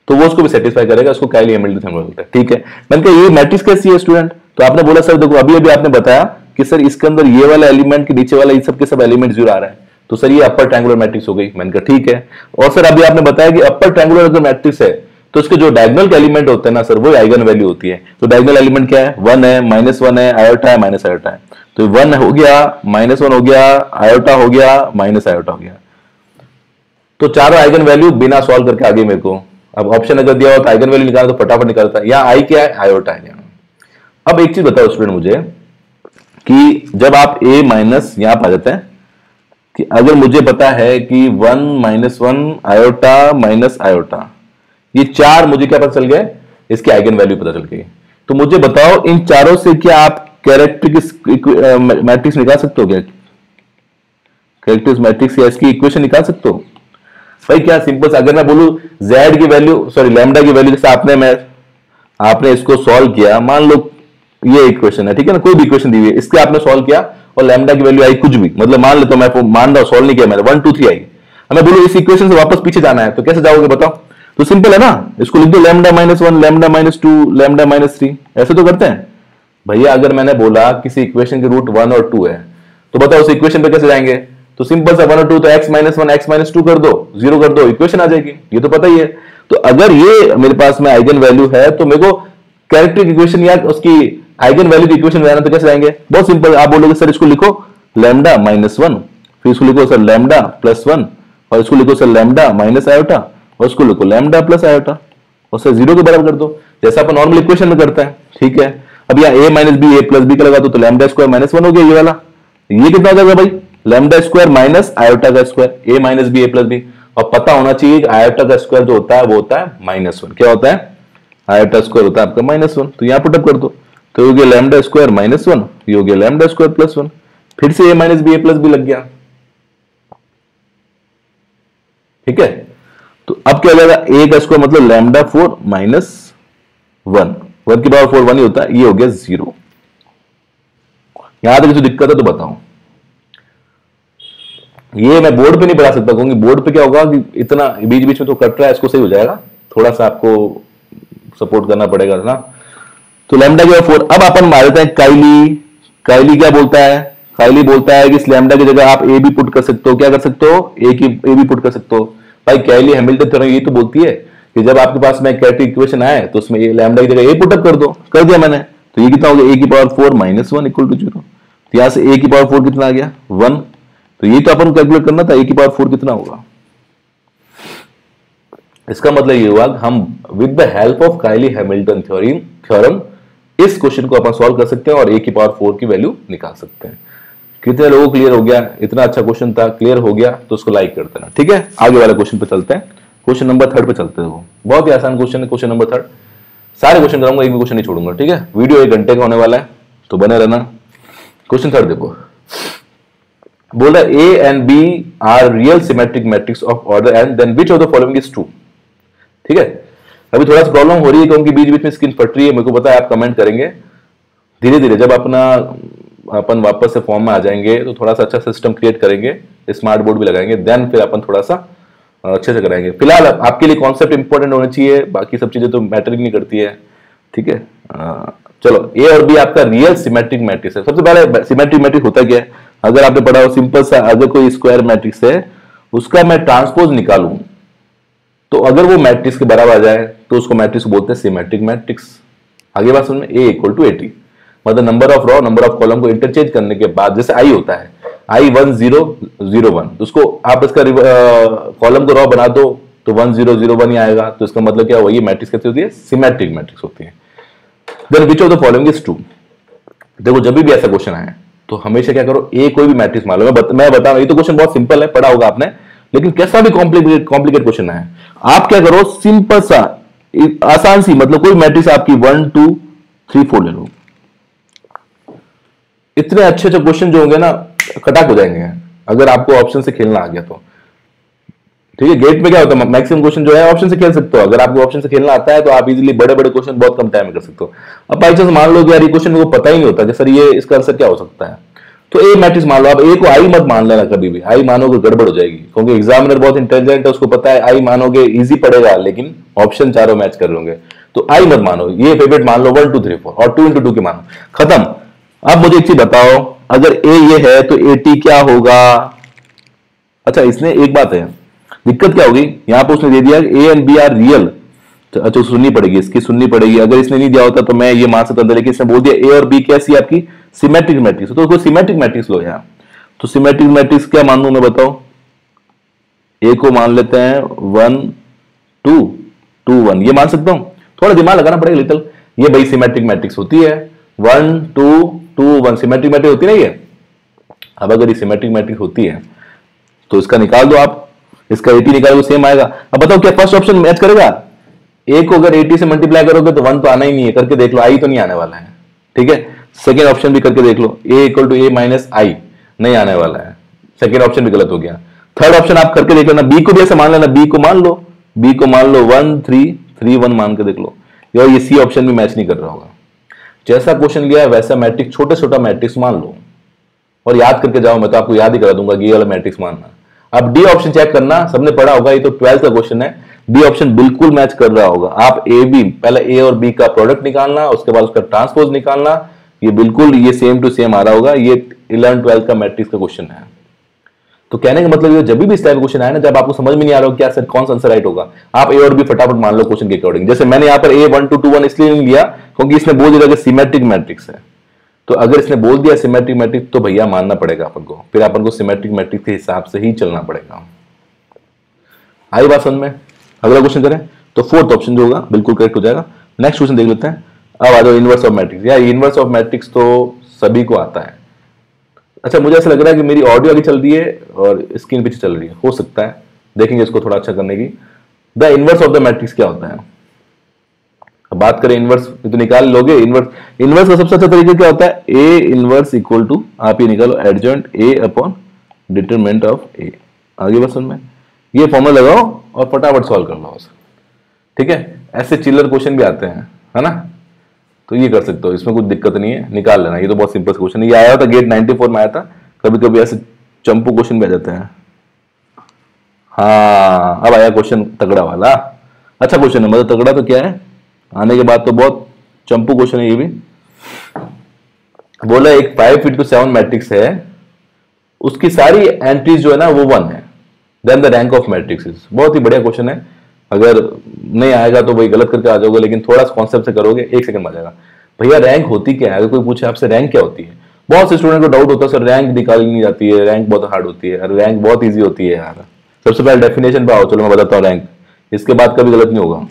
तो वो उसको भी सेटिस्फाई करेगा, उसको काइली हैमिल्टन थ्योरम बोलते हैं, ठीक है। मैंने कहा ये मैट्रिक्स कैसी है स्टूडेंट, तो आपने बोला सर देखो अभी अभी आपने बताया कि सर इसके अंदर ये वाला एलिमेंट के नीचे वाला ये सब के सब एलिमेंट 0 आ रहा है, तो सर ये अपर ट्रायंगुलर मैट्रिक्स हो गई। मैंने कहा ठीक है। और सर अभी आपने बताया कि अपर ट्रायंगुलर अगर मैट्रिक्स है तो उसके जो डायगोनल के एलिमेंट होते हैं ना सर, वो आइगन वैल्यू होती है। तो डायगोनल एलिमेंट क्या है, 1 है, -1 है, आयोटा है, माइनस आयोटा है। तो 1 हो गया, -1 हो गया, आयोटा हो गया, माइनस आयोटा हो गया। तो चारों आइगन वैल्यू बिना सॉल्व करके आ गई मेरे को। अब ऑप्शन अगर दिया हो तो आइगन वैल्यू निकालना तो फटाफट निकालता है। यहाँ आई क्या है, आयोटा है यहाँ। अब एक चीज बताओ स्टूडेंट मुझे कि जब आप a माइनस यहां पर आ जाते हैं कि अगर मुझे पता है कि 1 -1 आयोटा माइनस आयोटा, ये चार मुझे क्या पता चल गया, इसकी आइगन वैल्यू पता चल गई। तो मुझे बताओ इन चारों से क्या आप कैरेक्टरिस्टिक मैट्रिक्स निकाल सकते हो क्या? कैरेक्टरिस्टिक मैट्रिक्स या इसकी इक्वेशन निकाल सकते हो भाई? क्या सिंपल, अगर मैं बोलूं z की वैल्यू, सॉरी लैम्डा की वैल्यू, जैसे आपने इसको सॉल्व किया, मान लो ये इक्वेशन है, ठीक है ना, कोई भी इक्वेशन दी हुई है, इसके आपने सॉल्व किया और लैम्डा की वैल्यू आई कुछ भी, मतलब मान लेता हूं, मैं मान रहा हूं सॉल्व नहीं किया मैंने, 1 2 3 आई। अब मैं बोलूं इस इक्वेशन से वापस पीछे जाना है तो कैसे जाओगे बताओ? तो सिंपल है ना, इसको लिख दो लैम्डा -1 लैम्डा -2 लैम्डा -3, ऐसे तो करते हैं भैया। अगर मैंने बोला किसी इक्वेशन के रूट 1 और 2 है तो बताओ उस इक्वेशन पे कैसे जाएंगे? तो सिंपल सा 1 और 2 तो x -1 x -2 कर दो, 0 कर दो, इक्वेशन आ जाएगी, ये तो पता ही है। तो अगर ये मेरे पास में आइगन वैल्यू है तो मेरे को कैरेक्टरिस्टिक इक्वेशन या उसकी आइगन वैल्यू की इक्वेशन बनाना तो कैसे जाएंगे? बहुत सिंपल, आप बोलोगे सर इसको लिखो लैम्डा -1, फिर इसको लिखो सर लैम्डा +1, और इसको लिखो सर लैम्डा माइनस आयोटा, और इसको लिखो लैम्डा प्लस आयोटा, और सर 0 के बराबर कर दो, जैसा अपन नॉर्मल इक्वेशन में करते हैं, ठीक है। अब यहाँ a minus B, a plus B का लगा दो तो लैम्डा स्क्वायर -1 हो गया ये वाला। ये कितना हो जाएगा भाई? लैम्डा स्क्वायर माइनस आयोटा का square, a minus B, a plus B. और पता होना चाहिए कि आयोटा का स्क्वायर जो होता है वो होता है -1। क्या होता है? आयोटा स्क्वायर होता है आपका -1। तो यहाँ पुटअप कर दो, तो हो गया लैम्डा स्क्वायर -1, ये हो गया लैम्डा स्क्वायर +1, फिर से a minus B, a plus B लग गया, ठीक है। तो अब क्या हो जाएगा? a का स्क्वायर मतलब लैम्डा 4 -1, 1 की पावर 4 1 ही होता है, ये हो गया 0। यहां तक किसी दिक्कत है तो बताओ। ये मैं बोर्ड पे नहीं बना सकता क्योंकि बोर्ड पे क्या होगा कि इतना बीच बीच में तो कट रहा है, इसको सही हो जाएगा, थोड़ा सा आपको सपोर्ट करना पड़ेगा ना। तो लैम्डा की 4, अब अपन मान लेते हैं काइली क्या बोलता है? काइली बोलता है कि इस लैम्डा की जगह आप ए भी पुट कर सकते हो। क्या कर सकते हो? ए भी पुट कर सकते हो भाई। काइली हैमिल्टन थ्योरम ये तो बोलती है कि जब आपके पास में कैरेक्टरिस्टिक इक्वेशन आए तो उसमें ए लैम्डा की जगह ए पुटअप कर दो, कर दिया मैंने। तो ये कितना हो गया? a की पावर 4 -1 इक्वल टू 0। तो यहां से a की पावर 4 कितना आ गया? 1। तो ये तो अपन कैलकुलेट करना था, a की पावर 4 कितना होगा। इसका मतलब ये हुआ हम with the help of Cayley Hamilton theorem इस क्वेश्चन को अपन सॉल्व कर सकते हैं और a की पावर 4 की वैल्यू निकाल सकते हैं। कितने लोगों को क्लियर हो गया? इतना अच्छा क्वेश्चन था, क्लियर हो गया तो उसको लाइक कर देना, ठीक है। आगे वाले क्वेश्चन पे चलते हैं, क्वेश्चन नंबर 3 पे चलते हैं। बहुत ही आसान क्वेश्चन है क्वेश्चन नंबर 3। सारे क्वेश्चन कराऊंगा, एक भी क्वेश्चन नहीं छोड़ूंगा, ठीक है। वीडियो 1 घंटे का होने वाला है तो बने रहना। क्वेश्चन 3 देखो, बोल रहा है a and b are real symmetric matrix of order n, then which of the following is true. ठीक है, अभी थोड़ा सा प्रॉब्लम हो रही है क्योंकि बीच बीच में स्क्रीन फट रही है, मेरे को पता है आप कमेंट करेंगे। धीरे धीरे जब अपन वापस से फॉर्म में आ जाएंगे तो थोड़ा सा अच्छा सिस्टम क्रिएट करेंगे, स्मार्ट बोर्ड भी लगाएंगे, देन फिर अपन थोड़ा सा अच्छे से कराएंगे। फिलहाल आपके लिए कॉन्सेप्ट इंपॉर्टेंट होने चाहिए, बाकी सब चीजें तो मैटर ही नहीं करती है, ठीक है। चलो, ए और बी आपका रियल सिमेट्रिक मैट्रिक्स है। सबसे पहले सिमेट्रिक मैट्रिक्स होता क्या है? अगर आपने पढ़ा हो सिंपल सा, अगर कोई स्क्वायर मैट्रिक्स है उसका मैं ट्रांसपोज निकालूं तो अगर वो मैट्रिक्स के बराबर आ जाए तो उसको मैट्रिक्स बोलते हैं सिमेट्रिक मैट्रिक्स। आगे बात समझ में, ए इक्वल टू 80, मतलब number of row number of column को इंटरचेंज करने के बाद, जैसे आई होता है आई 1 0 0 1, तो उसको आप इसका कॉलम को रो बना दो तो 1 0 0 1 ही आएगा। तो इसका मतलब क्या हुआ? ये मैट्रिक्स कैसी होती है? सिमेट्रिक मैट्रिक्स होती है। Then which of the following is true. देखो जब भी ऐसा क्वेश्चन आए तो हमेशा क्या करो, ए कोई भी मैट्रिक्स मान लो। मैं बता रहा हूं, ये तो क्वेश्चन बहुत सिंपल है, पढ़ा होगा आपने, लेकिन कैसा भी कॉम्प्लिकेट क्वेश्चन है, आप क्या करो, सिंपल सा आसान सी, मतलब कोई मैट्रिक्स आपकी 1 2 3 4 ले लो। इतने अच्छे अच्छे क्वेश्चन जो होंगे ना, कटाक हो जाएंगे अगर आपको ऑप्शन से खेलना आ गया तो। ठीक है, गेट में क्या होता है, मैक्सिमम क्वेश्चन जो है ऑप्शन से खेल सकते हो। अगर आपको ऑप्शन से खेलना आता है तो आप इजीली बड़े बड़े क्वेश्चन बहुत कम टाइम में कर सकते हो। अब बाई चांस मान लो कि यार ये क्वेश्चन को पता ही नहीं होता कि सर ये इसका आंसर क्या हो सकता है, तो ए मैट्रिक्स मान लो। आप ए को आई मत मान लेना कभी भी, आई मानोगे गड़बड़ हो जाएगी, क्योंकि एग्जामिनर बहुत इंटेलिजेंट है, उसको पता है आई मानोगे इजी पड़ेगा लेकिन ऑप्शन चारों मैच कर होंगे, तो आई मत मानो। ये फेवरेट मान लो 1 2 3 4 और 2 into 2 के मानो, खत्म। अब मुझे एक चीज बताओ, अगर ए ये है तो ए टी क्या होगा? अच्छा, इसने एक बात है, दिक्कत क्या होगी, यहां पर उसने दे दिया A and B are real, अच्छा सुननी पड़ेगी, इसकी सुननी पड़ेगी। अगर इसने नहीं दिया होता तो मैं ये मान सकता था, लेकिन इसने बोल दिया ए और बी कैसी आपकी सिमेट्रिक मैट्रिक्स, तो कोई सिमेट्रिक मैट्रिक्स लो यार। तो सिमेट्रिक मैट्रिक्स क्या मान लूं मैं, बताओ। ए को मान लेते हैं 1 2 2 1, ये मान सकता हूं, थोड़ा दिमाग लगाना पड़ेगा लिटिल। ये भाई सिमेट्रिक मैट्रिक्स होती है, 1 2 2 1 सिमेट्रिक मैट्रिक्स होती है ना ये। अब अगर ये सिमेट्रिक मैट्रिक्स होती है तो इसका निकाल दो आप, इसका 80 निकालो सेम आएगा। अब बताओ क्या फर्स्ट ऑप्शन मैच करेगा? ए को अगर 80 से मल्टीप्लाई करोगे तो 1 तो आना ही नहीं है, करके देख लो, आई तो नहीं आने वाला है, ठीक है। सेकेंड ऑप्शन भी करके देख लो, ए इक्वल टू ए माइनस आई, नहीं आने वाला है, सेकेंड ऑप्शन भी गलत हो गया। थर्ड ऑप्शन आप करके देख लेना, बी को भी ऐसे मान लेना, बी को मान लो, बी को मान लो 1 3 3 1 मान के देख लो, यार ये सी ऑप्शन भी मैच नहीं कर रहा होगा। जैसा क्वेश्चन लिया है वैसा मैट्रिक्स, छोटा छोटा मैट्रिक्स मान लो और याद करके जाओ, मैं तो आपको याद ही करा दूंगा कि ये वाला मैट्रिक्स मानना। अब डी ऑप्शन चेक करना, सबने पढ़ा होगा, ये तो 12th का क्वेश्चन है, डी ऑप्शन बिल्कुल मैच कर रहा होगा। आप ए बी, पहले ए और बी का प्रोडक्ट निकालना, उसके बाद उसका ट्रांसपोज निकालना, ये बिल्कुल ये सेम टू सेम आ रहा होगा। ये 11th 12th का मैट्रिक्स का क्वेश्चन है। तो कहने का मतलब ये जब भी इस टाइप का क्वेश्चन आए ना, जब आपको समझ में नहीं आ रहा हो क्या सर कौन सा आंसर राइट होगा, आप ए और बी फटाफट मान लो क्वेश्चन के अकॉर्डिंग। जैसे मैंने यहाँ पर ए 1 2 2 1 इसलिए नहीं लिया क्योंकि इसने बोल दिया कि सिमेट्रिक मैट्रिक्स है, तो अगर इसने बोल दिया सिमेट्रिक मैट्रिक्स तो भैया मानना पड़ेगा अपन को, फिर अपन को सिमेट्रिक मैट्रिक्स के हिसाब से ही चलना पड़ेगा। आई बात समझ में? अगला क्वेश्चन करें तो फोर्थ ऑप्शन जो होगा बिल्कुल करेक्ट हो जाएगा। नेक्स्ट क्वेश्चन देख लेते हैं। अब आ जाओ इनवर्स ऑफ मैट्रिक्स। यार इनवर्स ऑफ मैट्रिक्स तो सभी को आता है। अच्छा मुझे ऐसा लग रहा है कि मेरी ऑडियो आगे चल रही है और स्क्रीन पीछे चल रही है, हो सकता है, देखेंगे इसको थोड़ा अच्छा करने की। The inverse of the matrix क्या होता है? अब बात करें इनवर्स, तो निकाल लोगे इनवर्स। इनवर्स का सबसे अच्छा तरीका क्या होता है? ए इनवर्स इक्वल टू, आप ये निकालो adjoint A upon determinant of A. आगे बस में ये फॉर्मूला लगाओ और फटाफट सॉल्व कर लो, ठीक है। ऐसे चिल्लर क्वेश्चन भी आते हैं, है ना, तो ये कर सकते हो, इसमें कुछ दिक्कत नहीं है, निकाल लेना। ये तो बहुत सिंपल क्वेश्चन है, ये आया था गेट 94 में आया था। कभी कभी ऐसे चंपू क्वेश्चन भी आ जाते हैं। हाँ अब आया क्वेश्चन तगड़ा वाला, अच्छा क्वेश्चन है, मतलब तगड़ा तो क्या है, आने के बाद तो बहुत चंपू क्वेश्चन है ये भी। बोला एक 5 into 7 मैट्रिक्स है, उसकी सारी एंट्रीज जो है ना वो 1 है, then the rank of matrix is. बहुत ही बढ़िया क्वेश्चन है, अगर नहीं आएगा तो वही गलत करके आ जाओगे, लेकिन थोड़ा सा कॉन्सेप्ट से करोगे 1 सेकंड में आ जाएगा। भैया रैंक होती क्या है? अगर कोई पूछे आपसे रैंक क्या होती है, बहुत से स्टूडेंट को डाउट होता है सर रैंक निकाली नहीं जाती है, रैंक बहुत हार्ड होती है। अरे रैंक बहुत ईजी होती है यार। सबसे पहले डेफिनेशन पे आओ, चलो मैं बताता हूँ रैंक, इसके बाद कभी गलत नहीं होगा।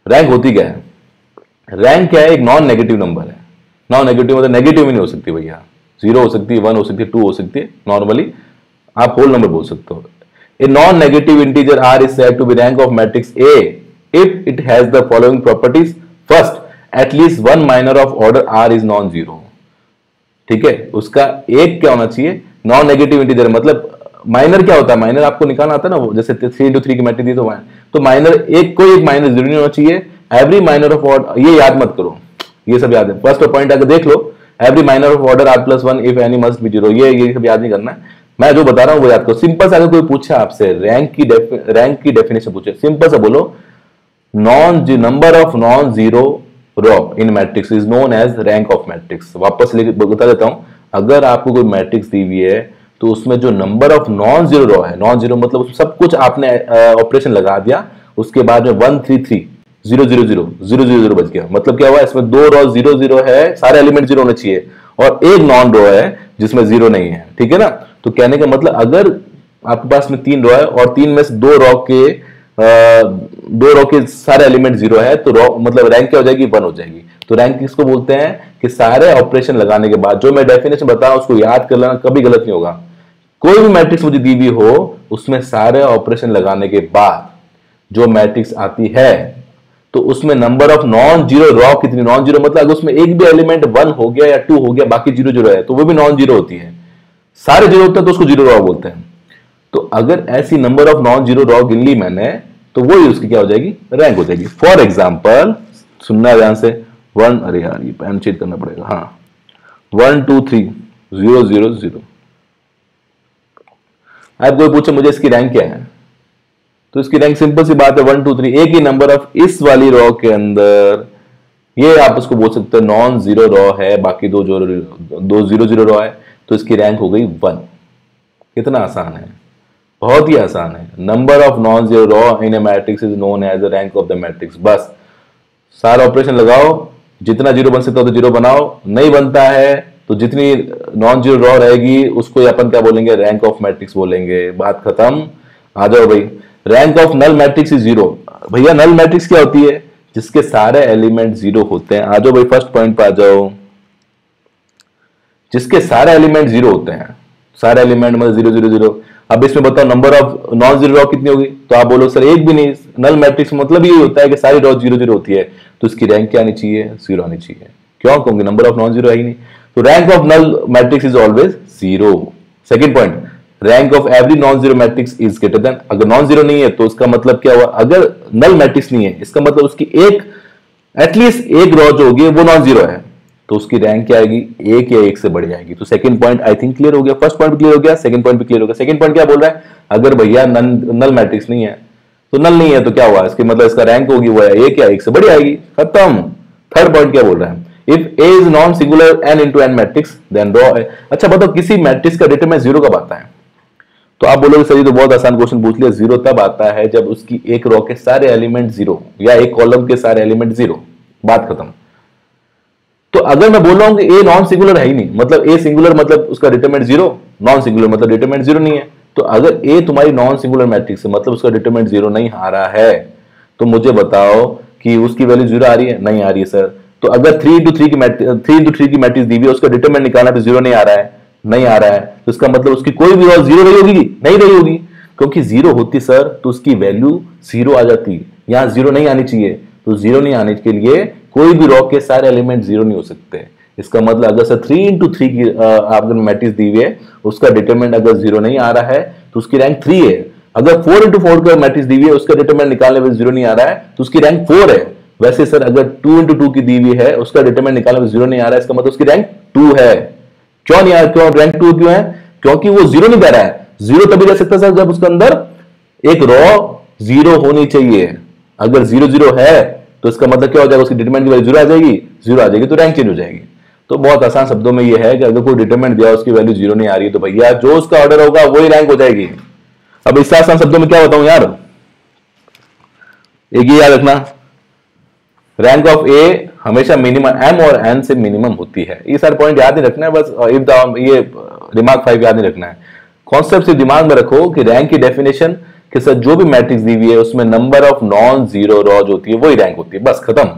रैंक होती क्या है? रैंक क्या है? एक नॉन नेगेटिव नंबर है। नॉन नेगेटिव मतलब नेगेटिव ही नहीं हो सकती भैया, 0 हो सकती है, 1 हो सकती है, 2 हो सकती है, नॉर्मली आप होल नंबर बोल सकते हो। A non-negative integer r is said to be rank of matrix A if it has the following properties. First, at least one minor of order r is non-zero. ठीक है, उसका एक क्या होना चाहिए? नॉन नेगेटिव इंटीजर, मतलब minor क्या होता है? माइनर आपको निकालना आता है ना, जैसे 3 into 3 की मैट्रिक्स दी तो माइनर एक, कोई एक माइनर जरूर नहीं होना चाहिए। एवरी माइनर ऑफ ऑर्डर, ये याद मत करो, ये सब याद है। फर्स्ट पॉइंट अगर देख लो, every minor of order r plus 1 if any must be 0, ये सब याद नहीं करना है, मैं जो बता रहा हूं वो याद करो। सिंपल सा अगर कोई पूछे आपसे रैंक की डेफिनेशन पूछे, सिंपल सा बोलो, number of non zero row in matrix is known as rank of matrix. वापस बता देता हूं, अगर आपको कोई मैट्रिक्स दी हुई है तो उसमें जो number of non zero raw है, नॉन जीरो मतलब सब कुछ आपने ऑपरेशन लगा दिया, उसके बाद में 1 3 3 0 0 0 0 0 0 बच गया। मतलब क्या हुआ, इसमें 2 रॉ 0 0 है, सारे एलिमेंट 0 होने चाहिए, और एक नॉन रॉ है जिसमें 0 नहीं है, ठीक है ना। तो कहने का मतलब अगर आपके पास में 3 रॉ है और 3 में से 2 रॉ के सारे एलिमेंट 0 है, तो रॉ मतलब रैंक क्या हो जाएगी? 1 हो जाएगी। तो रैंक किसको बोलते हैं? कि सारे ऑपरेशन लगाने के बाद, जो मैं डेफिनेशन बता रहा हूं उसको याद कर लेना, कभी गलत नहीं होगा। कोई भी मैट्रिक्स मुझे दी हुई हो, उसमें सारे ऑपरेशन लगाने के बाद जो मैट्रिक्स आती है, तो उसमें number of non zero raw कितनी? नॉन जीरो मतलब अगर उसमें एक भी एलिमेंट 1 हो गया या 2 हो गया, बाकी 0 0 है, तो वो भी नॉन जीरो होती है। सारे जीरो होते हैं तो उसको जीरो रॉ बोलते हैं। तो अगर ऐसी number of non zero raw गिन ली मैंने, तो वो ही उसकी क्या हो जाएगी? रैंक हो जाएगी। फॉर एग्जाम्पल सुनना ध्यान से, 1, अरे यार ये पैन चेंज करना पड़ेगा, हाँ, 1 2 3 0 0 0। अब कोई पूछे मुझे इसकी रैंक क्या है, तो इसकी रैंक सिंपल सी बात है 1 2 3, एक ही नंबर ऑफ इस वाली रॉ के अंदर, ये आप उसको बोल सकते हो नॉन जीरो रॉ है, बाकी दो 0 0 रॉ है, तो इसकी रैंक हो गई 1। कितना आसान है, बहुत ही आसान है। Number of non zero row in a matrix is known as the rank of the matrix. बस सारा ऑपरेशन लगाओ, जितना जीरो बन सकता हो तो जीरो बनाओ, नहीं बनता है तो जितनी नॉन जीरो रॉ रहेगी उसको अपन क्या बोलेंगे, रैंक ऑफ मैट्रिक्स बोलेंगे। बात खत्म। आ जाओ भाई, rank of null matrix is zero. भैया नल मैट्रिक्स क्या होती है, जिसके सारे एलिमेंट जीरो होते हैं। आ जाओ भाई फर्स्ट पॉइंट पे आ जाओ, जिसके सारे एलिमेंट जीरो होते हैं, सारे एलिमेंट मतलब जीरो जीरो जीरो। अब इसमें बताओ number of non zero raw कितनी होगी, तो आप बोलो सर एक भी नहीं। नल मैट्रिक्स मतलब यही होता है कि सारी रॉ जीरो जीरो होती है, तो इसकी रैंक क्या आनी चाहिए, जीरो आनी चाहिए। क्यों, क्योंकि नंबर ऑफ नॉन जीरो है ही नहीं। तो rank of null matrix is always zero. Second point, rank of every non zero matrix is greater than. अगर नॉन जीरो नहीं है तो उसका मतलब क्या हुआ, अगर नल मैट्रिक्स नहीं है इसका मतलब उसकी एक एटलीस्ट एक रॉ जो होगी वो नॉन जीरो है, तो उसकी रैंक क्या आएगी, एक या एक से बढ़ जाएगी। तो second point I think clear हो गया। फर्स्ट पॉइंट भी क्लियर हो गया, सेकंड पॉइंट भी क्लियर हो गया। सेकंड पॉइंट क्या बोल रहा है, अगर भैया नल मैट्रिक्स नहीं है तो नल नहीं है तो क्या हुआ, इसके मतलब इसका रैंक होगी वो है एक या एक से बढ़ जाएगी, खत्म। थर्ड पॉइंट क्या बोल रहा है, if A is non singular N into N matrix then row. अच्छा बताओ किसी मैट्रिक्स का डिटरमिनेंट जीरो कब आता है, तो आप बोलोगे सर ये तो बहुत आसान क्वेश्चन पूछ लिया। जीरो तब आता है जब उसकी एक रॉ के सारे एलिमेंट जीरो या एक कॉलम के सारे एलिमेंट जीरो। बात खत्म। तो अगर मैं बोल रहा हूं कि ए नॉन सिंगुलर है ही नहीं, मतलब ए सिंगुलर मतलब उसका डिटरमिनेंट जीरो, नॉन सिंगुलर मतलब डिटरमिनेंट जीरो नहीं है, तो अगर ए तुम्हारी नॉन सिंगुलर मैट्रिक्स है मतलब उसका डिटरमिनेंट जीरो नहीं आ रहा है, तो मुझे बताओ कि उसकी वैल्यू जीरो आ रही है, नहीं आ रही है सर। तो अगर 3 into 3 की मैट्रिक्स दी हुई है, उसका डिटरमिनेंट निकालना तो जीरो नहीं आ रहा है, नहीं आ रहा है, तो इसका मतलब उसकी कोई भी रॉ जीरो रही होगी, नहीं रही होगी, क्योंकि जीरो होती सर तो उसकी वैल्यू जीरो आ जाती। यहां जीरो नहीं आनी चाहिए, तो जीरो नहीं आने के लिए कोई भी रॉ के सारे एलिमेंट जीरो नहीं हो सकते। इसका मतलब अगर सर 3 into 3 की आपने मैट्रिक्स दी हुई है, उसका डिटरमिनेंट अगर जीरो नहीं आ रहा है तो उसकी रैंक 3 है। अगर 4 into 4 का मैट्रिक्स दी हुई है, उसका डिटरमिनेंट निकालने में जीरो नहीं आ रहा है तो उसकी रैंक 4 है। वैसे सर अगर 2 into 2 की दी हुई है, उसका डिटरमिनेंट निकालने में जीरो नहीं आ रहा है, इसका मतलब उसकी रैंक 2 है। क्यों नहीं आ रहा, क्यों रैंक 2 क्यों है, क्योंकि वो जीरो नहीं दे रहा है। जीरो तभी रह सकता सर जब उसके अंदर एक रॉ जीरो होनी चाहिए। अगर जीरो जीरो है तो इसका मतलब क्या हो जाएगा, उसकी डिटरमिनेंट की वैल्यू जीरो आ जाएगी, जीरो आ जाएगी तो रैंक चेंज हो जाएगी। तो बहुत आसान शब्दों में यह है कि अगर कोई डिटरमिनेंट दिया उसकी वैल्यू जीरो नहीं आ रही है तो भैया जो उसका ऑर्डर होगा वही रैंक हो जाएगी। अब इससे आसान शब्दों में क्या बताऊं यार, एक ही याद रखना, रैंक ऑफ ए हमेशा मिनिमम एम और एन से मिनिमम होती है। ये सारे पॉइंट याद नहीं रखना है, बस ये दिमाग 5 याद नहीं रखना है। कॉन्सेप्ट से दिमाग में रखो कि रैंक की डेफिनेशन के साथ जो भी मैट्रिक्स दी हुई है उसमें number of non zero raw जो होती है वही रैंक होती है, बस खत्म।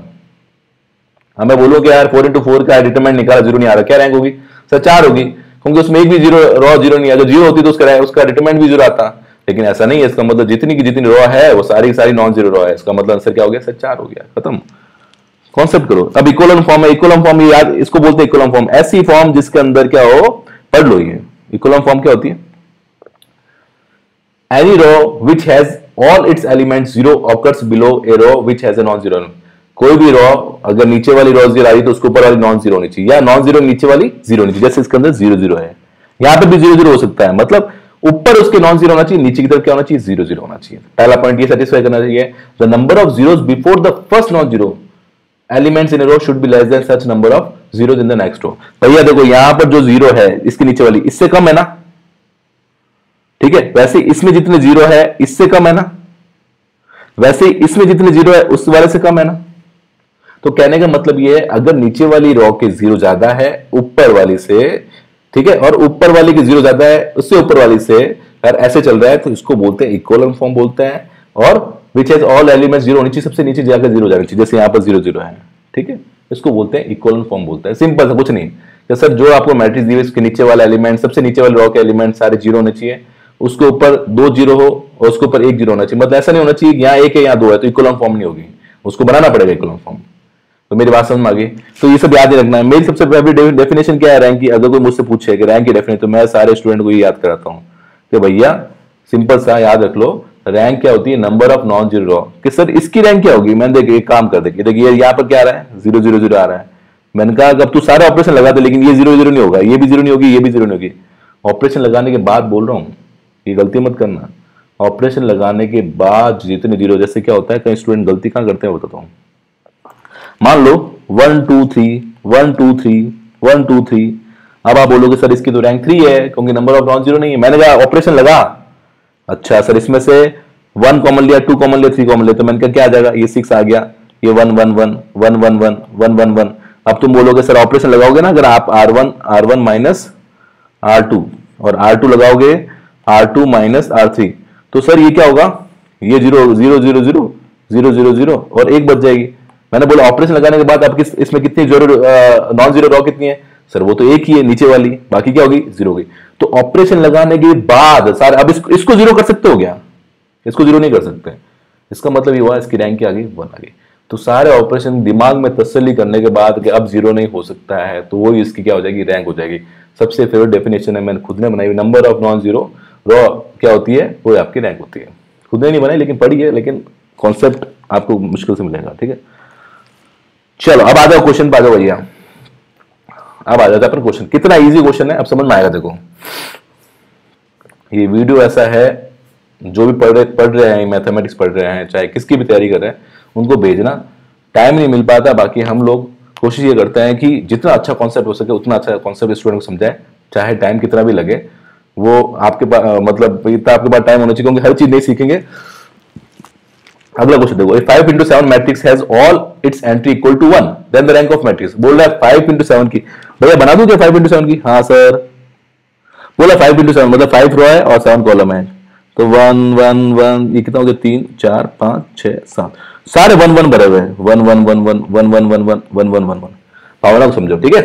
हमें बोलो कि यार 4 into 4 का डिटरमिनेंट निकाला, जीरो नहीं आ रहा, क्या रैंक होगी सर 4 होगी, क्योंकि उसमें एक भी जीरो रॉ जीरो नहीं है। अगर जीरो होती तो उसका डिटरमिनेंट भी जीरो आता, लेकिन ऐसा नहीं है। इसका मतलब जितनी की जितनी रॉ है वो सारी की सारी नॉन जीरो रॉ है, इसका मतलब आंसर क्या हो गया सर 4 हो गया, खत्म। कॉन्सेप्ट करो। अब इक्वलन फॉर्म है, इक्वलन फॉर्म याद, इसको बोलते हैं इक्वलन फॉर्म, ऐसी फॉर्म जिसके अंदर क्या हो, पढ़ लो ये इक्वलन फॉर्म क्या होती है। Any row which has all its elements zero occurs below a row which has a non zero. कोई भी रॉ अगर नीचे वाली रॉ जीरो आ रही तो उसके ऊपर वाली नॉन जीरो होनी चाहिए, या नॉन जीरो नीचे वाली जीरो होनी चाहिए। जैसे इसके अंदर जीरो जीरो है, यहां पे भी जीरो जीरो हो सकता है, मतलब ऊपर उसके नॉन जीरो होना चाहिए, नीचे की तरफ क्या होना चाहिए, जीरो जीरो होना चाहिए। पहला पॉइंट ये सेटिस्फाई करना चाहिए, the number of zeros before the first non zero elements in a row should be less than such number of zeros in the next row. भैया देखो यहां पर जो जीरो है इसके नीचे वाली इससे कम है ना, ठीक है, वैसे इसमें जितने जीरो है इससे कम है ना, वैसे इसमें जितने जीरो है उस वाले से कम है ना। तो कहने का मतलब ये है अगर नीचे वाली रॉ के जीरो ज्यादा है ऊपर वाली से, ठीक है, और ऊपर वाली के जीरो ज्यादा है उससे ऊपर वाली से, अगर ऐसे चल रहा है तो इसको बोलते हैं इक्वलन फॉर्म बोलते हैं। और विच हैज ऑल एलिमेंट्स जीरो होनी चाहिए, सबसे नीचे जाकर जीरो जानी चाहिए, जैसे यहां पर जीरो जीरो है, ठीक है, इसको बोलते हैं इक्वलन फॉर्म बोलते हैं। सिंपल सा कुछ नहीं कि सर जो आपको मैट्रिक्स दी है उसके नीचे वाला एलिमेंट, सबसे नीचे वाले रॉ के एलिमेंट सारे जीरो होने चाहिए, उसके ऊपर 2 जीरो हो और उसके ऊपर 1 जीरो होना चाहिए। मतलब ऐसा नहीं होना चाहिए यहाँ 1 है यहाँ 2 है तो इक्वलन फॉर्म नहीं होगी, उसको बनाना पड़ेगा इक्वलन फॉर्म। तो मेरी बात समझ में आ गई। तो ये सब याद ही रखना है। मेरी सबसे पहली डेफिनेशन क्या है रैंक की, अगर कोई मुझसे पूछे कि रैंक की डेफिनेशन, तो मैं सारे स्टूडेंट को ये याद कराता हूँ कि भैया सिंपल सा याद रख लो, रैंक क्या होती है, number of non zero raw. कि सर इसकी रैंक क्या होगी, मैंने देखिए एक काम कर देखिए यहाँ पर क्या आ रहा है, 0 0 0 आ रहा है। मैंने कहा अब तू सारे ऑपरेशन लगा दे, लेकिन ये 0 0 नहीं होगा, ये भी 0 नहीं होगी, ये भी 0 नहीं होगी। ऑपरेशन लगाने के बाद बोल रहा हूँ, ये गलती मत करना। ऑपरेशन लगाने के बाद जितने जीरो, जैसे क्या होता है कई स्टूडेंट गलती कहां करते हैं बताता हूं। मान लो 1 2 3 1 2 3 1 2 3, अब आप बोलोगे सर इसकी तो रैंक 3 है क्योंकि नंबर ऑफ नॉन जीरो नहीं है। मैंने कहा ऑपरेशन लगा, अच्छा सर इसमें से 1 कॉमन लिया, 2 कॉमन लिया, 3 कॉमन लिया, तो मैंने कहा क्या आ जाएगा, ये 6 आ गया, ये 1 1 1 1 1 1 1 1। अब तुम बोलोगे सर ऑपरेशन लगाओगे ना, अगर आप R1 माइनस R2 और R2 लगाओगे R2 माइनस R3, तो सर ये क्या होगा, ये 0 0 0 0 0 0 0 और 1 बच जाएगी। मैंने बोला ऑपरेशन लगाने के बाद आपकी इसमें कितनी नॉन जीरो रॉ कितनी है, सर वो तो एक ही है नीचे वाली, बाकी क्या होगी, 0 होगी। तो ऑपरेशन लगाने के बाद सारे, अब इसको 0 कर सकते हो क्या, इसको 0 नहीं कर सकते। इसका मतलब ये हुआ इसकी रैंक क्या आ गई, 1 आ गई। तो सारे ऑपरेशन दिमाग में तसल्ली करने के बाद कि अब 0 नहीं हो सकता है, तो वो इसकी क्या हो जाएगी, रैंक हो जाएगी। सबसे फेवरेट डेफिनेशन है, मैंने खुद ने बनाई हुई, number of non zero raw क्या होती है, वो आपकी रैंक होती है। खुद ने नहीं बनाई लेकिन पढ़ी है, लेकिन कॉन्सेप्ट आपको मुश्किल से मिलेगा। ठीक है, चलो अब आ जाओ क्वेश्चन पे आ जाओ भैया। अब आ जाता है अपन क्वेश्चन, कितना इजी क्वेश्चन है अब समझ में आएगा। देखो ये वीडियो ऐसा है, जो भी पढ़ रहे हैं, मैथमेटिक्स पढ़ रहे हैं, चाहे किसकी भी तैयारी कर रहे हैं, उनको भेजना। टाइम नहीं मिल पाता, बाकी हम लोग कोशिश ये करते हैं कि जितना अच्छा कॉन्सेप्ट हो सके उतना अच्छा कॉन्सेप्ट स्टूडेंट को समझाए, चाहे टाइम कितना भी लगे। वो आपके पास मतलब इतना आपके पास टाइम होना चाहिए, क्योंकि हर चीज नहीं सीखेंगे। अगला क्वेश्चन देखो, 5 into 7 matrix has all its entry equal to 1, then the rank of matrix. बोल रहा है 5 into 7 की, भैया बना दूं क्या 5 into 7 की? हाँ सर। बोला 5 into 7 मतलब 5 रो है और 7 कॉलम है, तो 1 1 1, ये कितना हो गया, 3 4 5 6 7, सारे 1 1 भरे हुए हैं, 1 1 1 1 1 1 1 1 1 1 1 1। भावना को समझो, ठीक है।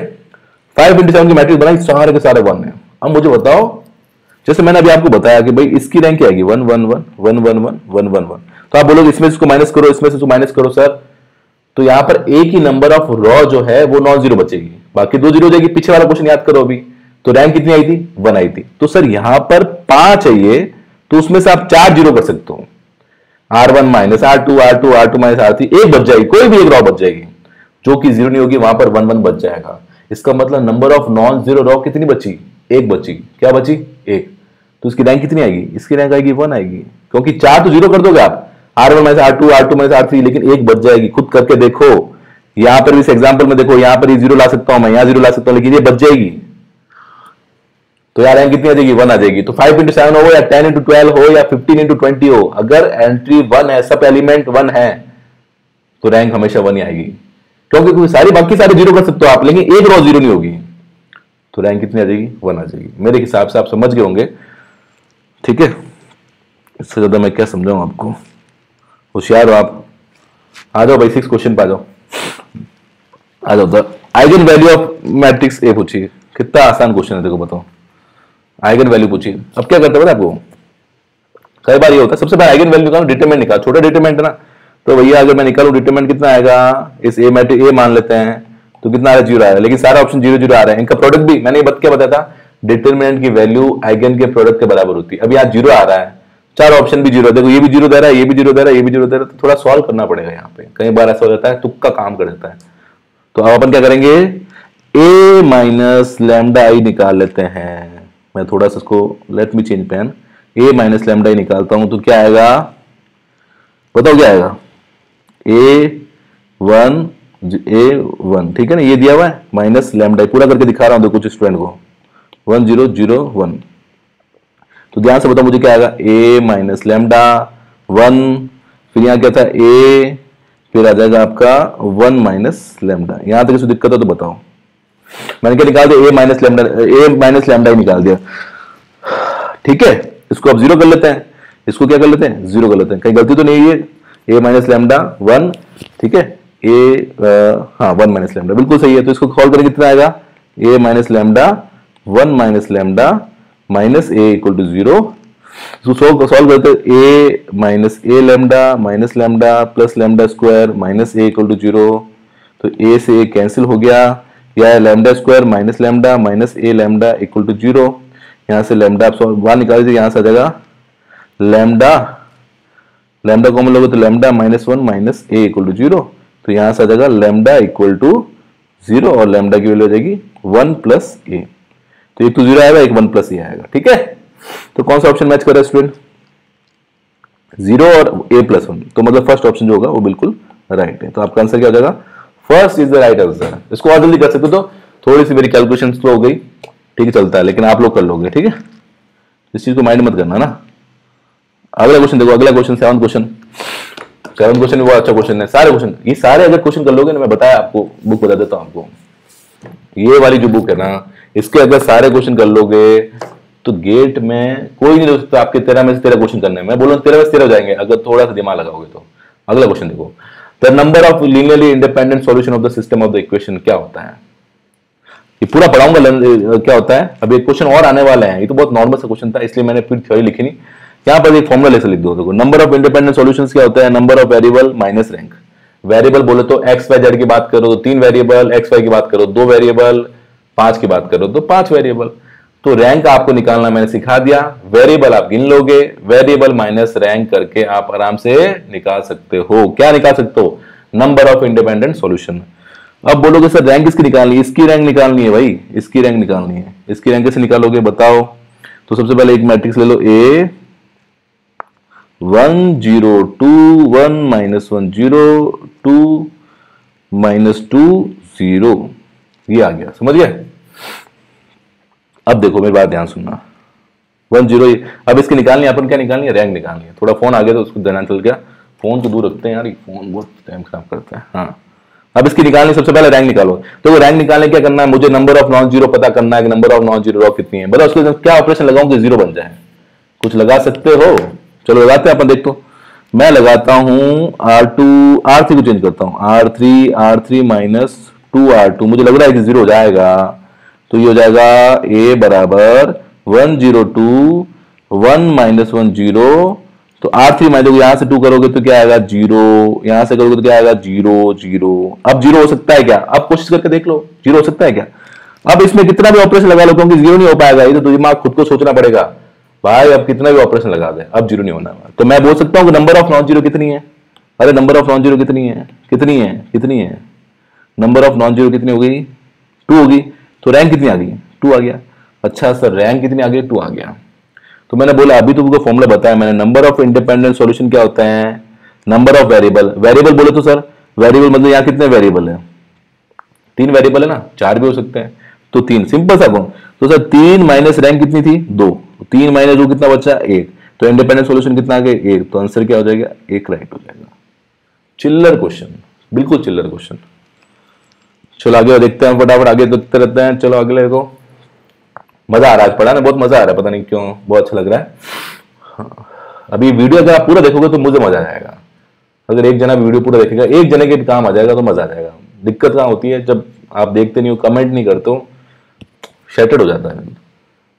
5 into 7 की मैट्रिक्स बनाई, सारे के सारे 1 है। अब मुझे बताओ, जैसे मैंने अभी आपको बताया कि भाई इसकी रैंक क्या आएगी, 1 1 1 1 1 1 1 1 1। तो आप बोलोगे इसमें से इसको माइनस करो, इसमें से इसको माइनस करो सर, तो यहां पर एक ही नंबर ऑफ रॉ जो है वो नॉन जीरो बचेगी, बाकी 2 जीरो हो जाएगी। पीछे वाला क्वेश्चन याद करो अभी, तो रैंक कितनी आई थी, 1 आई थी। तो सर यहां पर 5 है ये, तो उसमें से आप 4 जीरो कर सकते हो, R1 minus R2 R2 R2 minus R3, एक बच जाएगी, कोई भी एक रॉ बच जाएगी जो कि जीरो नहीं होगी, वहां पर 1 1 बच जाएगा। इसका मतलब number of non zero raw कितनी बची, एक बची। क्या बची, एक। तो इसकी रैंक कितनी आएगी, इसकी रैंक आएगी 1 आएगी, क्योंकि 4 तो जीरो कर दोगे आप, R1 minus R2 R2 minus R3, लेकिन एक बच जाएगी। खुद करके देखो, यहां पर इस एग्जांपल में देखो, यहां पर ये जीरो ला सकता हूं मैं, यहां जीरो ला सकता हूं, लेकिन ये बच जाएगी। तो यार रैंक कितनी आ जाएगी, 1 आ जाएगी। तो 5 into 7 हो या 10 into 12 हो या 15 into 20 हो, अगर एंट्री 1 है, सब एलिमेंट 1 है, तो रैंक हमेशा 1 ही आएगी, क्योंकि सारी बाकी सारे जीरो कर सकते हो आप, लेकिन एक रॉ जीरो नहीं होगी, तो रैंक कितनी आ जाएगी, 1 आ जाएगी। मेरे हिसाब से आप समझ गए होंगे, ठीक है। इससे ज्यादा मैं क्या समझाऊं आपको, होशियार हो आप। आ जाओ भाई 6 क्वेश्चन पे आ जाओ, आ जाओ। आइगन वैल्यू ऑफ मैट्रिक्स ए पूछिए, कितना आसान क्वेश्चन है, देखो बताओ। आइगन वैल्यू पूछिए। अब क्या करते हैं पता है आपको, कई बार ये होता है, सबसे पहले आइगन वैल्यू निकालो, डिटरमिनेंट निकाल, छोटा डिटरमिनेंट है ना, तो भैया अगर मैं निकालूं डिटरमिनेंट कितना आएगा, इस ए मैट्रिक्स ए मान लेते हैं, तो कितना आ रहा है, 0 आ रहा है, लेकिन सारा ऑप्शन 0 0 आ रहा है। इनका प्रोडक्ट भी मैंने क्या बताया था, डिटरमिनेंट की वैल्यू आइगन के प्रोडक्ट के बराबर होती है। अब यहाँ 0 आ रहा है, 4 ऑप्शन भी 0, देखो ये भी 0 दे रहा है, ये भी 0 दे रहा है, ये भी 0 दे रहा है, तो थोड़ा सॉल्व करना पड़ेगा यहाँ पे। कई बार ऐसा हो जाता है, तुक्का काम कर देता है। तो अब अपन क्या करेंगे, a माइनस लैम्डा आई निकाल लेते हैं। मैं थोड़ा सा इसको let me change pen, a minus lambda I निकालता हूं, तो क्या आएगा, बताओ क्या आएगा, a1 ठीक है ना, ये दिया हुआ है, माइनस लैम्डा पूरा करके दिखा रहा हूं देखो कुछ स्टूडेंट को, 1 0 0 1। तो ध्यान से बताओ मुझे क्या आएगा, a माइनस लैम्डा 1, फिर यहां क्या था a, फिर आ जाएगा आपका 1 माइनस लैम्डा। यहां तक इसको दिक्कत हो तो बताओ। मैंने क्या निकाल दिया, a माइनस लैम्डा ही निकाल दिया, ठीक है। इसको अब 0 कर लेते हैं, इसको क्या कर लेते हैं, 0 कर लेते हैं, कहीं गलती तो नहीं है, a माइनस लैम्डा 1, ठीक है, हाँ 1 माइनस लैम्डा बिल्कुल सही है। तो इसको सॉल्व करेंगे कितना आएगा, a minus lambda 1 minus lambda minus a equal to 0। इसको सॉल्व करते हैं, a minus a lambda minus lambda plus lambda square minus a equal to 0। तो a से a कैंसिल हो गया, या lambda square minus lambda minus a lambda equal to 0। यहां से लैम्डा आप बाहर निकाल दीजिए, यहां से आ जाएगा लैम्डा, लैम्डा कॉमन लोगे तो lambda minus 1 minus a equal to 0। तो यहां से आ जाएगा लैम्डा इक्वल टू 0 और लैम्डा की वैल्यू आ जाएगी 1 प्लस a। तो एक तो 0 आएगा, एक 1 प्लस a आएगा, ठीक है। तो कौन सा ऑप्शन मैच कर रहा है स्टूडेंट, 0 और a प्लस 1, तो मतलब फर्स्ट ऑप्शन जो होगा वो बिल्कुल राइट है। तो आपका आंसर क्या हो जाएगा, first is the right answer. इसको और जल्दी कर सकते हो, तो थोड़ी सी मेरी कैलकुलेशन तो हो गई, ठीक है, चलता है, लेकिन आप लोग कर लोगे, ठीक है। इस चीज को माइंड मत करना ना। अगला क्वेश्चन देखो, अगला क्वेश्चन 7 क्वेश्चन, 7 क्वेश्चन वो अच्छा क्वेश्चन है, सारे क्वेश्चन, ये सारे अगर क्वेश्चन कर लोगे ना, मैं बताया आपको, बुक बता देता हूँ आपको, ये वाली जो बुक है ना, इसके अगर सारे क्वेश्चन कर लोगे तो गेट में कोई नहीं हो सकता आपके 13 में से 13 क्वेश्चन करने में। मैं बोल रहा हूँ 13 में से 13 हो जाएंगे अगर थोड़ा सा दिमाग लगाओगे तो। अगला क्वेश्चन देखो, the number of linearly independent solution of the system of the equation क्या होता है? ये पूरा पढ़ाऊंगा क्या होता है। अभी एक क्वेश्चन और आने वाला है, ये तो बहुत नॉर्मल सा क्वेश्चन था इसलिए मैंने पूरी थ्योरी लिखी नहीं। यहाँ पर एक फॉर्मूला लेकर लिख दो। देखो नंबर ऑफ इंडिपेंडेंट सॉल्यूशंस क्या होता है? Number of variable minus rank. Variable बोले तो एक्स वाई जेड की बात करो तो 3 वेरिएबल, एक्स वाई की बात करो 2 वेरिएबल, 5 की बात करो तो 5 वेरिएबल। तो रैंक आपको निकालना मैंने सिखा दिया, वेरिएबल आप गिन लोगे, वेरिएबल माइनस रैंक करके आप आराम से निकाल सकते हो। क्या निकाल सकते हो? Number of independent solution. अब बोलोगे सर रैंक किसकी निकालनी है? इसकी रैंक निकालनी है भाई, इसकी रैंक निकालनी है। इसकी रैंक कैसे निकालोगे बताओ? तो सबसे पहले एक मैट्रिक्स ले लो, A 1 0 2 1 -1 0 2 -2 0, ये आ गया, समझ गए? अब देखो मेरी बात ध्यान सुनना, 1 0, अब इसकी निकालनी है, अपन क्या निकालनी है? रैंक निकालनी है। थोड़ा फोन आ गया तो उसको ध्यान चल गया, फोन तो दूर रखते हैं यार, फोन बहुत टाइम खराब करता है। हाँ, अब इसकी निकालनी, सबसे पहले रैंक निकालो। तो वो रैंक निकालने क्या करना है? मुझे नंबर ऑफ नॉन जीरो पता करना है कि number of non zero raw कितनी है। बताओ उसके क्या ऑपरेशन लगाऊं कि जीरो बन जाए? कुछ लगा सकते हो? चलो लगाते हैं अपन, देखो मैं लगाता हूं R2 R3 को चेंज करता हूं, R3 माइनस 2R2, मुझे लग रहा है कि जीरो हो जाएगा। तो ये हो जाएगा A बराबर 1 0 2 1 -1 0। तो R3 माइनस यहां से 2 करोगे तो क्या आएगा? 0, यहां से करोगे तो क्या आएगा? 0 0। अब 0 हो सकता है क्या? अब कोशिश करके देख लो, 0 हो सकता है क्या? अब इसमें कितना भी ऑपरेशन लगा लो क्योंकि 0 नहीं हो पाएगा, ये तो दिमाग खुद को सोचना पड़ेगा भाई। अब कितना भी ऑपरेशन लगा दे, अब 0 नहीं होना। तो मैं बोल सकता हूं कि नंबर ऑफ नॉन जीरो कितनी है? अरे नंबर ऑफ नॉन जीरो कितनी है? कितनी है? कितनी है? नंबर ऑफ नॉन जीरो कितनी हो गई? 2 होगी। तो रैंक कितनी आ गई? 2 आ गया। अच्छा सर रैंक कितनी आ गई? 2 आ गया। तो मैंने बोला अभी तो तुमको फॉर्मूला बताया मैंने, नंबर ऑफ इंडिपेंडेंट सॉल्यूशन क्या होता है? Number of variable. वेरिएबल बोले तो सर वेरिएबल मतलब यहाँ कितने वेरिएबल है? 3 वेरिएबल है ना, 4 भी हो सकते हैं। तो 3, सिंपल सा कौन। तो सर 3 माइनस रैंक कितनी थी? 2, 3 माइनस 2 कितना बचा? 1। तो इंडिपेंडेंट सॉल्यूशन कितना आ गया? 1। तो आंसर क्या हो जाएगा? 1 राइट हो जाएगा। चिल्लर क्वेश्चन, बिल्कुल चिल्लर क्वेश्चन। चलो आगे देखते हैं, फटाफट आगे देखते रहते हैं। चलो अगले को, मजा आ रहा है पढ़ाने, बहुत मजा आ रहा है, पता नहीं क्यों, बहुत अच्छा लग रहा है। हाँ। अभी वीडियो अगर आप पूरा देखोगे तो मुझे मजा आएगा। अगर एक जना वीडियो पूरा देखेगा, एक जने के भी काम आ जाएगा तो मजा आ जाएगा। दिक्कत कहाँ होती है? जब आप देखते नहीं हो, कमेंट नहीं करते हो, शैटर्ड हो जाता है,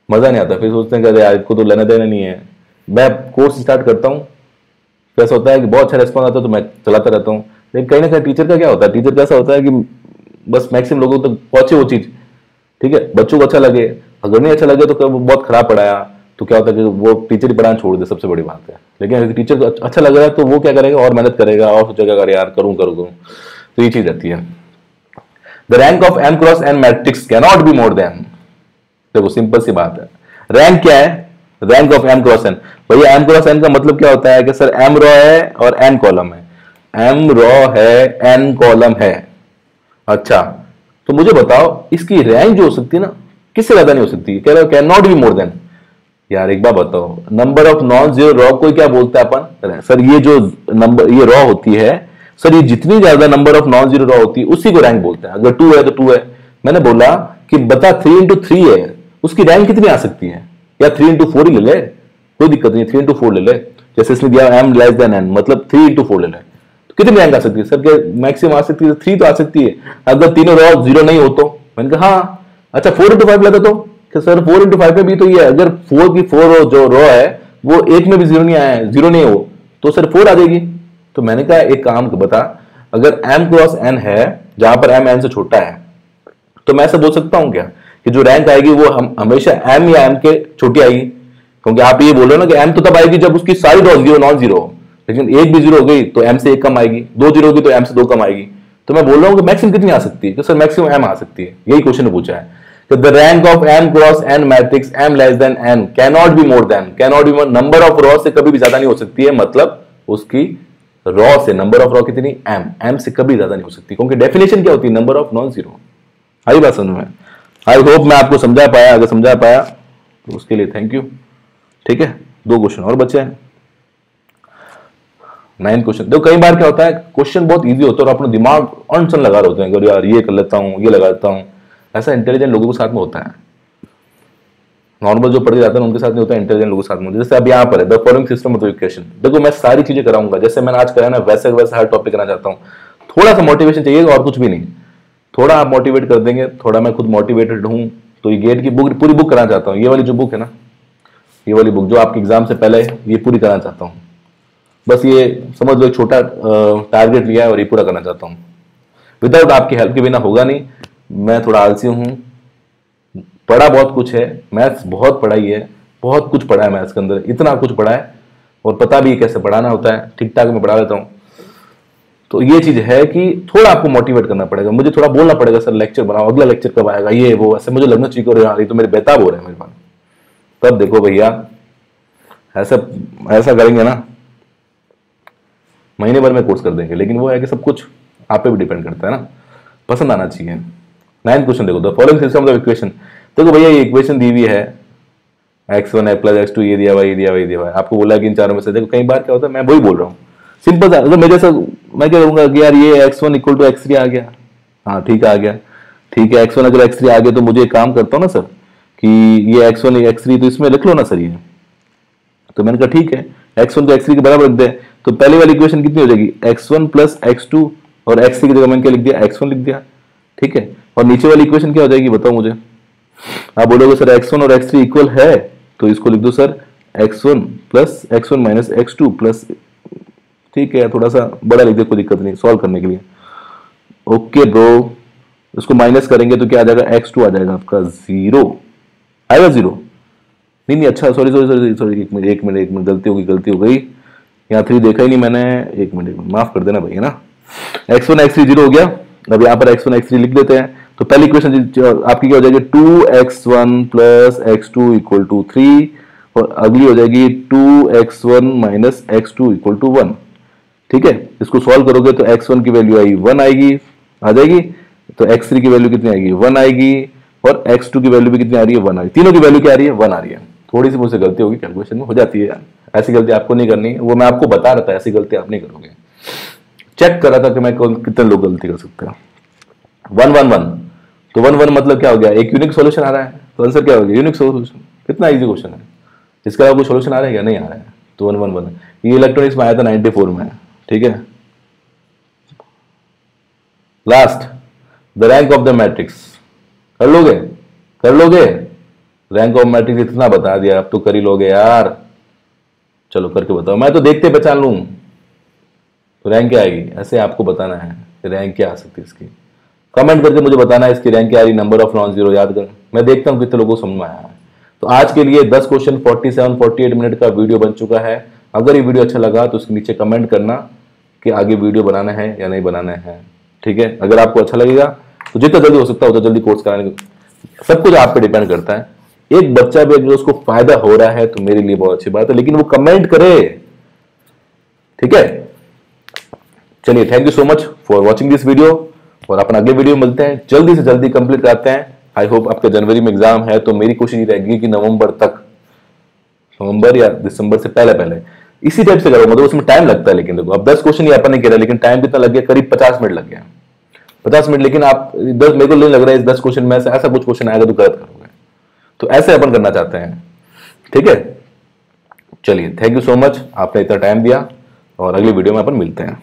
मजा नहीं आता। फिर सोचते हैं कि यार इसको तो लेना देना नहीं है। मैं कोर्स स्टार्ट करता हूँ, कैसा होता है कि बहुत अच्छा रिस्पॉन्स आता है तो मैं चलाता रहता हूँ। लेकिन कहीं ना कहीं टीचर का क्या होता है, टीचर कैसा होता है कि बस मैक्सिमम लोगों तक पहुंचे वो चीज, ठीक है, बच्चों को अच्छा लगे। अगर नहीं अच्छा लगे तो बहुत खराब पढ़ाया तो क्या होता है कि वो टीचर ही पढ़ाना छोड़ दे, सबसे बड़ी बात है। लेकिन अगर टीचर को अच्छा लग रहा है तो वो क्या करेगा? और मेहनत करेगा और सोचेगा अगर यार करूं करूं करूं। तो ये चीज रहती है। The rank of m cross n matrix can not be more than, देखो सिंपल सी बात है। रैंक क्या है? Rank of m cross n। भैया m क्रॉस n का मतलब क्या होता है कि सर m रो है और n कॉलम है, m रो है n कॉलम है। अच्छा तो मुझे बताओ इसकी रैंक जो हो सकती है ना, किससे ज्यादा नहीं हो सकती? कह रहे हो can not be more than. यार एक बार बताओ, number of non zero raw को क्या बोलते हैं अपन? सर ये जो नंबर ये रॉ होती है सर, ये जितनी ज्यादा number of non zero raw होती है उसी को रैंक बोलते हैं। अगर 2 है तो 2 है। मैंने बोला कि बता 3 into 3 है, उसकी रैंक कितनी आ सकती है? या 3 into 4 ही ले ले, कोई दिक्कत नहीं, 3 into 4 ले ले। जैसे इसने दिया m लेस देन n, मतलब 3 into 4 ले ले, तो कितनी रैंक आ सकती है? सर क्या मैक्सिमम आ सकती है? 3 तो आ सकती है अगर तीनों रॉ जीरो नहीं हो तो। मैंने कहा हाँ। अच्छा 4 into 5 लेते तो कि सर 4 into 5 में भी तो ये अगर 4 की 4 जो रो है वो एक में भी जीरो नहीं आया है, जीरो नहीं हो तो सर 4 आ जाएगी। तो मैंने कहा एक काम बता, अगर m क्रॉस n है जहां पर m n से छोटा है तो मैं ऐसा बोल सकता हूं क्या कि जो रैंक आएगी वो हमेशा m या m के छोटी आएगी? क्योंकि आप ये बोल रहे हो ना कि m तो तब आएगी जब उसकी सारी रॉ जीरो नॉन जीरो हो, लेकिन एक भी जीरो हो गई तो m से एक कम आएगी, 2 जीरो होगी तो m से 2 कम आएगी। तो मैं बोल रहा हूं कि मैक्सिमम कितनी आ सकती है? कि सर मैक्सिमम m आ सकती है। यही क्वेश्चन ने पूछा है। The rank of m cross n matrix m less than n can not be more than, can not be more, number of raw से कभी भी ज्यादा नहीं हो सकती है। मतलब उसकी रॉ से नंबर ऑफ रॉ कितनी? m से कभी ज्यादा नहीं हो सकती, क्योंकि डेफिनेशन क्या होती है? Number of non zero. आई बात समझ में? आई होप मैं आपको समझा पाया। अगर समझा पाया तो उसके लिए थैंक यू। ठीक है, 2 क्वेश्चन और बचे हैं। 9 क्वेश्चन देखो, कई बार क्या होता है क्वेश्चन बहुत इजी होता है और अपना दिमाग अनसन लगा रहे होते हैं कि यार ये कर लेता हूँ, ये लगा लेता हूँ। ऐसा इंटेलिजेंट लोगों के साथ में होता है, नॉर्मल जो पढ़ के जाते हैं उनके साथ नहीं होता, इंटेलिजेंट लोगों के साथ में। जैसे अब यहाँ पर है the following system of education, देखो मैं सारी चीजें कराऊंगा जैसे मैंने आज कराया ना, वैसे वैसे हर टॉपिक करना चाहता हूँ। थोड़ा सा मोटिवेशन चाहिए और कुछ भी नहीं, थोड़ा आप मोटिवेट कर देंगे, थोड़ा मैं खुद मोटिवेटेड हूँ, तो ये गेट की बुक पूरी बुक कराना चाहता हूँ। ये वाली जो बुक है ना, ये वाली बुक जो आपके एग्जाम से पहले ये पूरी कराना चाहता हूँ। बस ये समझ लो एक छोटा टारगेट लिया है और ये पूरा करना चाहता हूँ। विदाउट आपकी हेल्प के बिना होगा नहीं, मैं थोड़ा आलसी हूँ, पढ़ा बहुत कुछ है, मैथ्स बहुत पढ़ाई है, बहुत कुछ पढ़ा है मैथ्स के अंदर, इतना कुछ पढ़ा है और पता भी कैसे पढ़ाना होता है, ठीक ठाक मैं पढ़ा लेता हूँ। तो ये चीज है कि थोड़ा आपको मोटिवेट करना पड़ेगा, मुझे थोड़ा बोलना पड़ेगा सर लेक्चर बनाओ, अगला लेक्चर कब आएगा, ये वो, ऐसे मुझे लगना चाहिए कि यार ये तो मेरे बेताब हो रहे हैं मेरे पास। तब देखो भैया ऐसा ऐसा करेंगे ना, महीने भर में कोर्स कर देंगे। लेकिन वो है कि सब कुछ आप पे भी डिपेंड करता है ना, पसंद आना चाहिए। 9th क्वेश्चन देखो, the following system of equation, देखो भैया ये इक्वेशन दी हुई है, x1 है प्लस x2 ये दिया हुआ, ये दिया हुआ, ये दिया हुआ है, आपको बोला कि इन चारों में से, देखो कई बार क्या होता है, मैं वही बोल रहा हूँ सिंपल सा, तो मेरे से मैं क्या करूंगा कि यार ये x1 इक्वल टू x3 आ गया, हाँ ठीक आ गया, ठीक है x1 अगर x3 आ गया तो मुझे एक काम करता हूँ ना सर कि ये x1 x3 तो इसमें लिख लो ना सर ये, तो मैंने कहा ठीक है x1 को x3 के बराबर रख दे, तो पहली वाली इक्वेशन कितनी हो जाएगी x1 प्लस x2 और x3 की जगह मैंने क्या लिख दिया, x1 लिख दिया, ठीक है। और नीचे वाली इक्वेशन क्या हो जाएगी बताओ मुझे, आप बोलोगे सर x1 और x3 इक्वल है तो इसको लिख दो sir x1 plus x1 minus x2 plus, ठीक है थोड़ा सा बड़ा लिख दे, कोई दिक्कत नहीं सॉल्व करने के लिए, ओके ब्रो। इसको माइनस करेंगे तो क्या आ जाएगा, x2 आ जाएगा आपका 0 आएगा, 0 नहीं अच्छा सॉरी सॉरी सॉरी सॉरी, एक मिनट गलती हो गई, यहाँ 3 देखा ही नहीं मैंने, एक मिनट माफ कर देना भाई, है ना। x1 x3 0 हो गया, अब यहाँ पर x1 x3 लिख देते हैं, तो पहली इक्वेशन आपकी क्या हो जाएगी 2x1 plus x2 equal to 3 और अगली हो जाएगी 2x1 minus x2 equal to 1, ठीक है। इसको सॉल्व करोगे तो x1 की वैल्यू आई 1 आएगी, आ जाएगी, तो x3 की वैल्यू कितनी आएगी 1 आएगी और x2 की वैल्यू भी कितनी आ रही है 1 आ रही है, तीनों की वैल्यू क्या आ रही है 1 आ रही है। थोड़ी सी मुझसे गलती होगी कैलकुलेशन में, हो जाती है यार, ऐसी गलती आपको नहीं करनी है, वो मैं आपको बता रहा था, ऐसी गलती आप नहीं करोगे। चेक कर रहा था कि मैं कितने लोग गलती कर सकते हैं। 1 1 1, तो 1 1 मतलब क्या हो गया, एक यूनिक सॉल्यूशन आ रहा है, तो आंसर क्या हो गया यूनिक सॉल्यूशन। कितना इजी क्वेश्चन है, इसका अलावा कोई सॉल्यूशन आ रहा है या नहीं आ रहा है, तो 1 1 1 ये इलेक्ट्रॉनिक्स में आया था 94 में, ठीक है। Last the rank of the matrix, कर लोगे रैंक ऑफ मैट्रिक्स इतना बता दिया, अब तो कर ही लोगे यार, चलो करके बताओ, मैं तो देखते पहचान लूं, तो रैंक क्या आएगी, ऐसे आपको बताना है रैंक क्या आ सकती है इसकी, कमेंट करके मुझे बताना है इसकी रैंक क्या आ रही, नंबर ऑफ नॉन जीरो याद कर, मैं देखता हूं कितने लोगों को समझ में आया है। तो आज के लिए 10 क्वेश्चन 47-48 मिनट का वीडियो बन चुका है। अगर ये वीडियो अच्छा लगा तो उसके नीचे कमेंट करना कि आगे वीडियो बनाना है या नहीं बनाना है, ठीक है। अगर आपको अच्छा लगेगा तो जितना जल्दी हो सकता है उतना जल्दी कोर्स कराने का, सब कुछ आप पे डिपेंड करता है। एक बच्चा भी अगर उसको फायदा हो रहा है तो मेरे लिए बहुत अच्छी बात है, लेकिन वो कमेंट करे, ठीक है। चलिए, thank you so much for watching this video, और अपन अगले वीडियो में मिलते हैं, जल्दी से जल्दी कंप्लीट करते हैं। आई होप आपके जनवरी में एग्जाम है, तो मेरी कोशिश ये रहेगी कि नवंबर या दिसंबर से पहले इसी टाइप से करो, मतलब उसमें टाइम लगता है, लेकिन देखो अब 10 क्वेश्चन ही अपन ने किया, लेकिन टाइम कितना लग गया, करीब 50 मिनट लग गया, 50 मिनट। लेकिन आप 10, मेरे को नहीं लग रहा है इस 10 क्वेश्चन में से ऐसा कुछ क्वेश्चन आएगा तो गलत करोगे, तो ऐसे अपन करना चाहते हैं, ठीक है। चलिए, थैंक यू सो मच, आपने इतना टाइम दिया, और अगली वीडियो में अपन मिलते हैं।